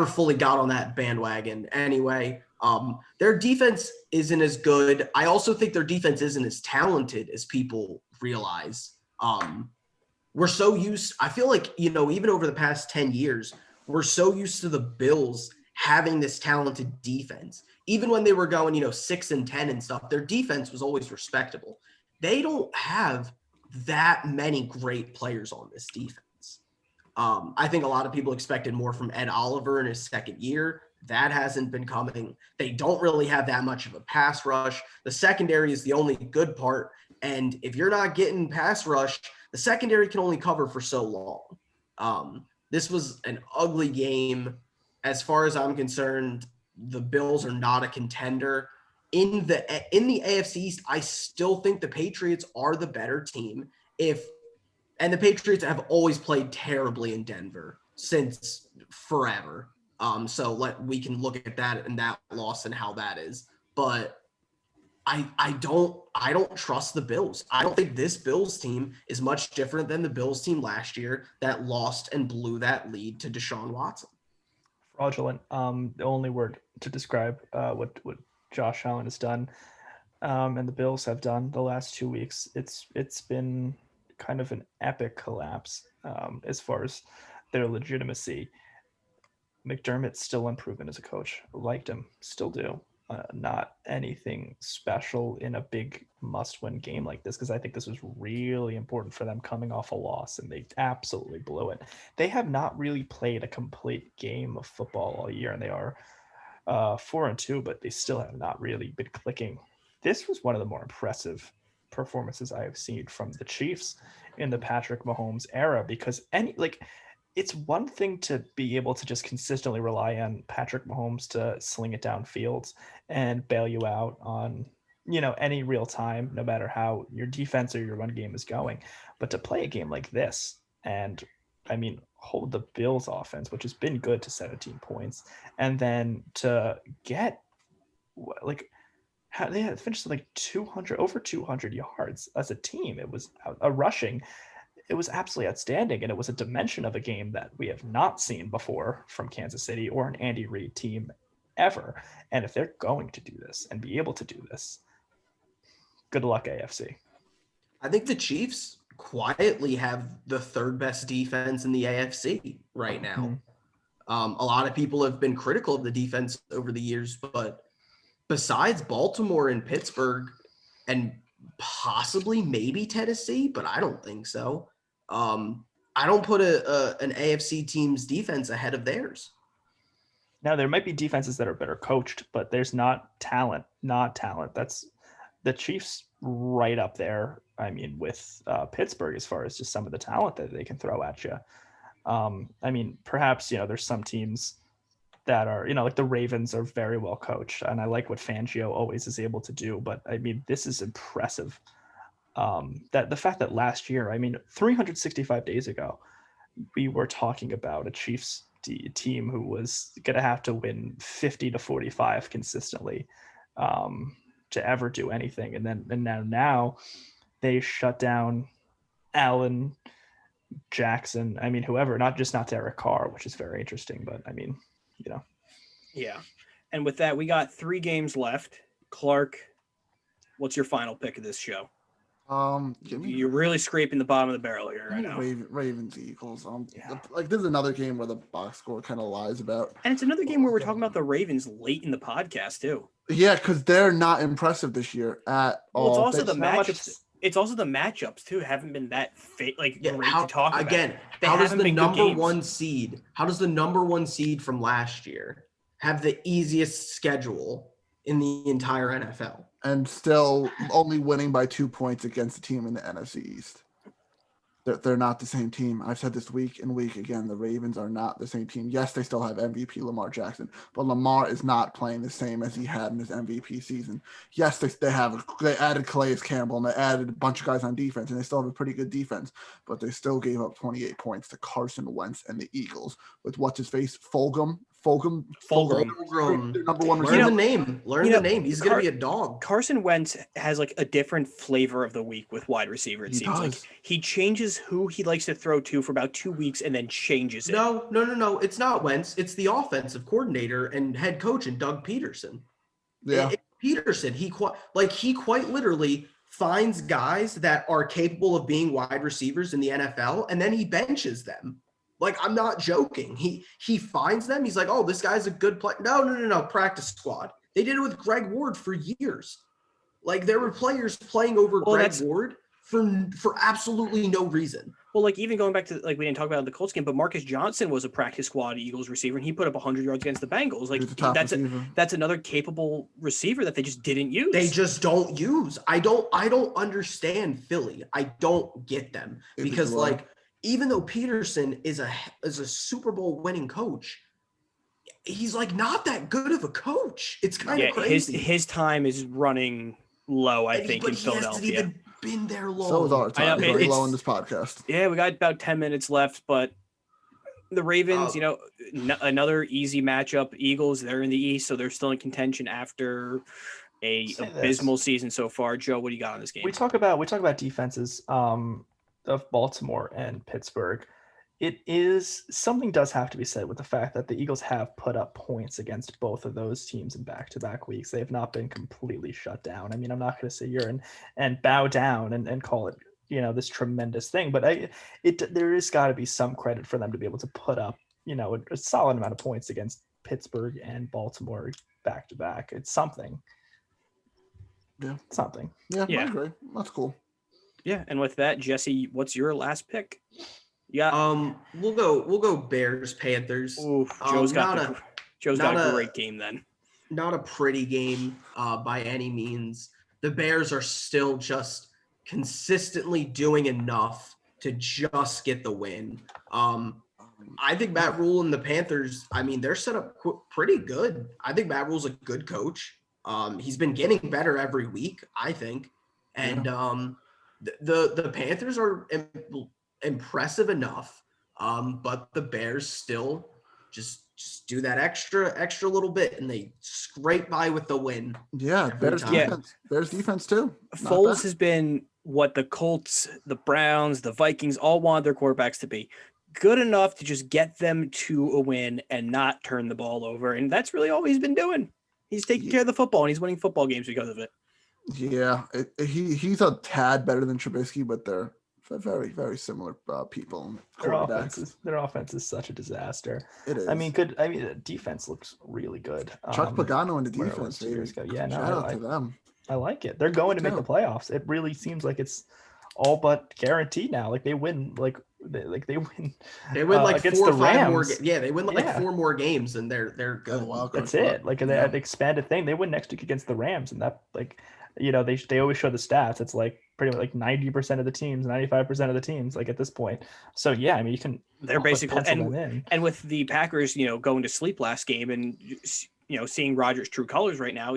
fully got on that bandwagon. Anyway, their defense isn't as good. I also think their defense isn't as talented as people realize. We're so used, I feel like, even over the past 10 years, we're so used to the Bills having this talented defense. Even when they were going, 6-10 and stuff, their defense was always respectable. They don't have that many great players on this defense. I think a lot of people expected more from Ed Oliver in his second year. That hasn't been coming. They don't really have that much of a pass rush. The secondary is the only good part. And if you're not getting pass rush, the secondary can only cover for so long. This was an ugly game. As far as I'm concerned, the Bills are not a contender. In the AFC East, I still think the Patriots are the better team. And the Patriots have always played terribly in Denver since forever. So we can look at that and that loss and how that is. But I don't trust the Bills. I don't think this Bills team is much different than the Bills team last year that lost and blew that lead to Deshaun Watson. Fraudulent. The only word to describe what Josh Allen has done and the Bills have done the last 2 weeks. It's been kind of an epic collapse as far as their legitimacy. McDermott's still improving as a coach. Liked him, still do. not anything special in a big must-win game like this, because I think this was really important for them coming off a loss, and they absolutely blew it. They have not really played a complete game of football all year, and they are 4-2, but they still have not really been clicking. This was one of the more impressive performances I have seen from the Chiefs in the Patrick Mahomes era, because it's one thing to be able to just consistently rely on Patrick Mahomes to sling it downfield and bail you out on, any real time, no matter how your defense or your run game is going. But to play a game like this and, hold the Bills offense, which has been good, to 17 points, and then to get how they had finished like 200, over 200 yards as a team. It was a rushing. It was absolutely outstanding, and it was a dimension of a game that we have not seen before from Kansas City or an Andy Reid team ever. And if they're going to do this and be able to do this, good luck, AFC. I think the Chiefs quietly have the third best defense in the AFC right now. A lot of people have been critical of the defense over the years, but besides Baltimore and Pittsburgh and possibly maybe Tennessee, but I don't think so. I don't put an AFC team's defense ahead of theirs. Now, there might be defenses that are better coached, but there's not talent. That's the Chiefs right up there. With Pittsburgh, as far as just some of the talent that they can throw at you. Perhaps, there's some teams that are, like the Ravens are very well coached, and I like what Fangio always is able to do. But this is impressive. That the fact that last year, 365 days ago, we were talking about a Chiefs team who was going to have to win 50-45 consistently to ever do anything. And now they shut down Allen, Jackson, whoever, not Derek Carr, which is very interesting, but Yeah. And with that, we got 3 games left. Clark, what's your final pick of this show? You're really scraping the bottom of the barrel here right now. Ravens, Eagles. This is another game where the box score kind of lies about. And it's another game where we're talking about the Ravens late in the podcast too. Yeah, because they're not impressive this year at all. It's also the matchups. It's also the matchups too. Haven't been that great to talk about. Again, how does the number one seed? How does the number one seed from last year have the easiest schedule in the entire NFL? And still only winning by 2 points against the team in the NFC East. They're not the same team. I've said this week and week again. The Ravens are not the same team. Yes, they still have MVP Lamar Jackson, but Lamar is not playing the same as he had in his MVP season. Yes, they added Calais Campbell, and they added a bunch of guys on defense, and they still have a pretty good defense, but they still gave up 28 points to Carson Wentz and the Eagles with what's his face, Fulgham. Number one receiver. Learn the name. He's going to be a dog. Carson Wentz has a different flavor of the week with wide receiver. It seems like he changes who he likes to throw to for about 2 weeks and then changes it. No. It's not Wentz. It's the offensive coordinator and head coach and Doug Peterson. Yeah. Peterson, he quite literally finds guys that are capable of being wide receivers in the NFL, and then he benches them. I'm not joking. He finds them. He's like, oh, this guy's a good player. No. Practice squad. They did it with Greg Ward for years. There were players playing over Greg Ward for absolutely no reason. Well, even going back to we didn't talk about the Colts game, but Marcus Johnson was a practice squad Eagles receiver, and he put up 100 yards against the Bengals. That's another capable receiver that they just didn't use. They just don't use. I don't understand Philly. I don't get them because even though Peterson is a Super Bowl winning coach, he's not that good of a coach. It's kind of crazy. His time is running low, I think, in Philadelphia. He hasn't even been there long. So is our time. It's very low in this podcast. Yeah, we got about 10 minutes left, but the Ravens, another easy matchup. Eagles, they're in the East, so they're still in contention after a abysmal season so far. Joe, what do you got on this game? We talk about defenses of Baltimore and Pittsburgh. Something does have to be said with the fact that the Eagles have put up points against both of those teams in back-to-back weeks. They have not been completely shut down. I'm not going to sit here and bow down and call it, this tremendous thing, but there is got to be some credit for them to be able to put up, a solid amount of points against Pittsburgh and Baltimore back to back. It's something. Yeah. Something. Yeah, Yeah. I agree. That's cool. Yeah, and with that, Jesse, what's your last pick? Yeah. We'll go Bears Panthers. Ooh, Joe's got not a a- great game then. Not a pretty game by any means. The Bears are still just consistently doing enough to just get the win. I think Matt Rule and the Panthers, I mean, they're set up pretty good. I think Matt Rule's a good coach. He's been getting better every week, I think. And the Panthers are impressive enough, but the Bears still just do that extra little bit, and they scrape by with the win. Yeah, Bears time. defense. Bears defense too. Not Foles bad. has been what the Colts, the Browns, the Vikings all wanted their quarterbacks to be. Good enough to just get them to a win and not turn the ball over. And that's really all he's been doing. He's taking care of the football, and he's winning football games because of it. Yeah, he's a tad better than Trubisky, but they're very, very similar people. Their offense is such a disaster. It is. I mean, the defense looks really good. Chuck Pagano in the where it defense. was 2 years ago. Yeah, no, Shout out to them. I like it. They're going to make the playoffs. It really seems like it's all but guaranteed now. Like they win. They win. They win like against 4 or the 5 more. Rams. They win like 4 more games, and they're good. That's it. Like they had expanded thing. They win next week against the Rams, and that they always show the stats. It's like pretty much like 90% of the teams, 95% of the teams. Like at this point, so yeah, I mean you can. They're basically and with the Packers, going to sleep last game and seeing Rodgers' true colors right now,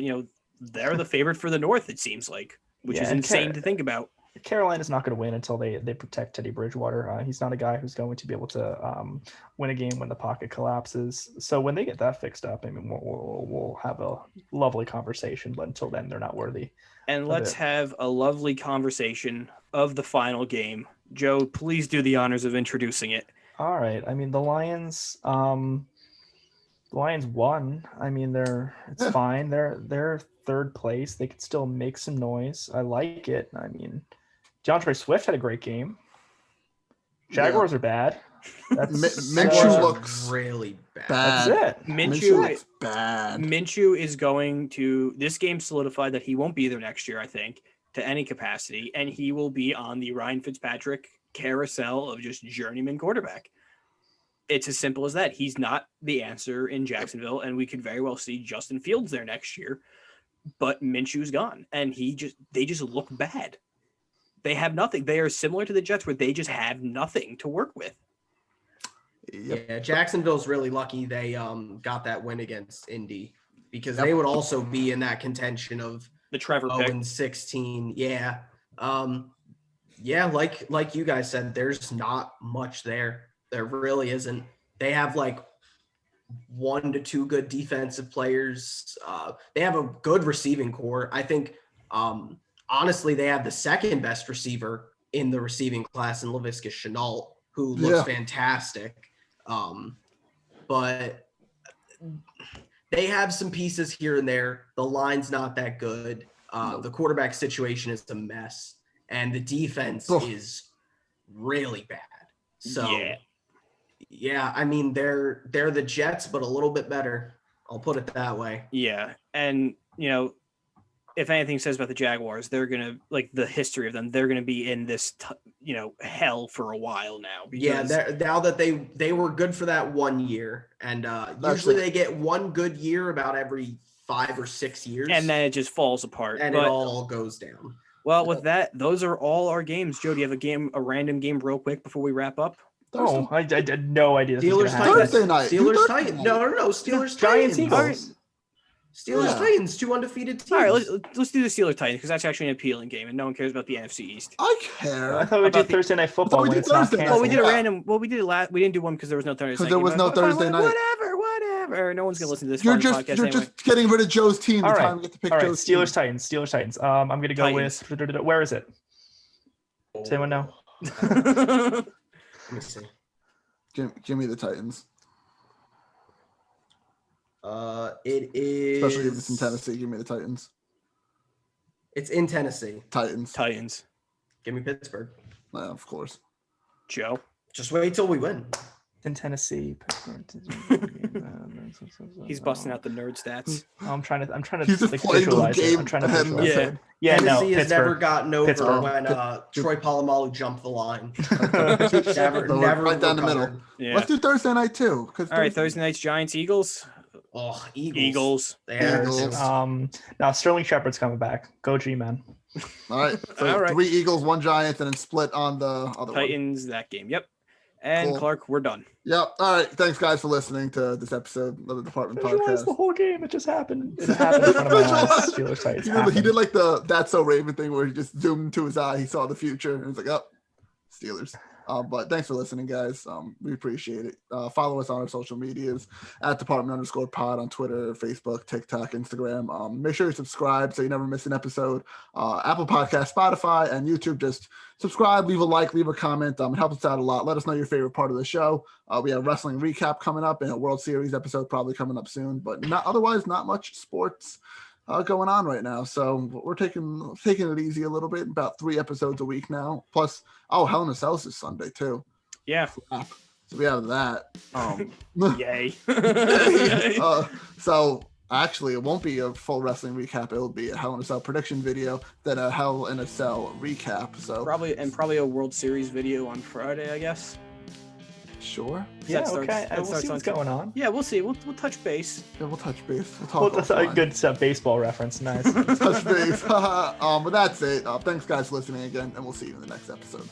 they're the favorite for the North. It seems like, which is insane to think about. Carolina's not going to win until they protect Teddy Bridgewater. He's not a guy who's going to be able to win a game when the pocket collapses. So when they get that fixed up, I mean, we'll have a lovely conversation. But until then, they're not worthy. And let's have a lovely conversation of the final game. Joe, please do the honors of introducing it. All right. I mean, the Lions won. I mean, it's fine. They're third place. They could still make some noise. I like it. I mean, DeAndre Swift had a great game. Jaguars are bad. Minshew looks really bad. That's it. Minshew is bad. Minshew is going to this game solidified that he won't be there next year, I think, to any capacity, and he will be on the Ryan Fitzpatrick carousel of just journeyman quarterback. It's as simple as that. He's not the answer in Jacksonville, and we could very well see Justin Fields there next year. But Minshew's gone, and they just look bad. They have nothing. They are similar to the Jets, where they just have nothing to work with. Yep. Yeah, Jacksonville's really lucky they got that win against Indy, because they would also be in that contention of the Trevor pick. 0-16. Yeah. Yeah, like you guys said, there's not much there. There really isn't. They have like 1 to 2 good defensive players. They have a good receiving core. I think, honestly, they have the second best receiver in the receiving class in Laviska Shenault, who looks fantastic. But they have some pieces here and there. The line's not that good. The quarterback situation is a mess, and the defense is really bad. So yeah, I mean they're the Jets, but a little bit better. I'll put it that way. Yeah, and if anything says about the Jaguars, they're gonna the history of them. They're gonna be in this hell for a while now. Because now that they were good for that 1 year, and usually they get one good year about every 5 or 6 years, and then it just falls apart, and it all goes down. Well, with that, those are all our games. Joe, do you have a random game real quick before we wrap up? Oh, I had no idea. Steelers Titans. Thursday night. Steelers Titans. No. Steelers Giants Titans. Eagles. Steelers Titans, 2 undefeated teams. All right, let's do the Steelers Titans because that's actually an appealing game, and no one cares about the NFC East. I care. I thought we did Thursday night football. we When did it's not Thursday night. Well, we canceled. did a random. Well, we did it we didn't do one because there was no Thursday. Because there was no Thursday night. Whatever. No one's gonna listen to this You're podcast anyway. just getting rid of Joe's team. All right. Time we get to pick All right, Joe's Steelers team. Titans. I'm gonna go Titans. with. Where is it? Does anyone know? Let me see. Give me the Titans. It is. Especially if it's in Tennessee. Give me the Titans. It's in Tennessee. Titans. Give me Pittsburgh. Of course. Joe. Just wait till we win. in Tennessee. He's busting out the nerd stats. I'm trying to He's just like, playing the visualize it. game I'm trying to ahead in visualize his Yeah. it. head. Yeah, no, Tennessee has never Pittsburgh. gotten over Pittsburgh. when Troy Polamalu jumped the line. So we're never right down the middle. recovered. Yeah. Let's do Thursday night too. All right, Thursday night's Giants Eagles. Oh, Eagles. Eagles. There. Eagles. Now Sterling Shepard's coming back. Go G-Man. All right. So All right. 3 Eagles, 1 Giants, and then split on the other one. Titans, that game. Yep. And Cool. Clark, we're done. Yep. All right. Thanks, guys, for listening to this episode of the Department Visualize Podcast. the whole game. It just happened. It happened in front of my eyes. Steelers Titans. He did like the That's So Raven thing where he just zoomed into his eye. He saw the future and he was like, oh, Steelers. But thanks for listening, guys. We appreciate it. Follow us on our social medias at Department_pod on Twitter, Facebook, TikTok, Instagram. Make sure you subscribe so you never miss an episode. Apple Podcast, Spotify, and YouTube. Just subscribe, leave a like, leave a comment. It helps us out a lot. Let us know your favorite part of the show. We have wrestling recap coming up and a World Series episode probably coming up soon, but otherwise not much sports going on right now. So we're taking it easy a little bit, about 3 episodes a week now. Plus, Hell in a Cell is Sunday too. Yeah. So we have that. Yay. So actually, it won't be a full wrestling recap. It'll be a Hell in a Cell prediction video, then a Hell in a Cell recap. So probably a World Series video on Friday, I guess. sure. Yeah, That starts- okay. that We'll starts see what's on- going on. Yeah, we'll see. We'll touch base. Yeah, we'll touch base. We'll talk. Well, that's a offline. good baseball reference. Nice. Touch base. But that's it. Thanks, guys, for listening again, and we'll see you in the next episode.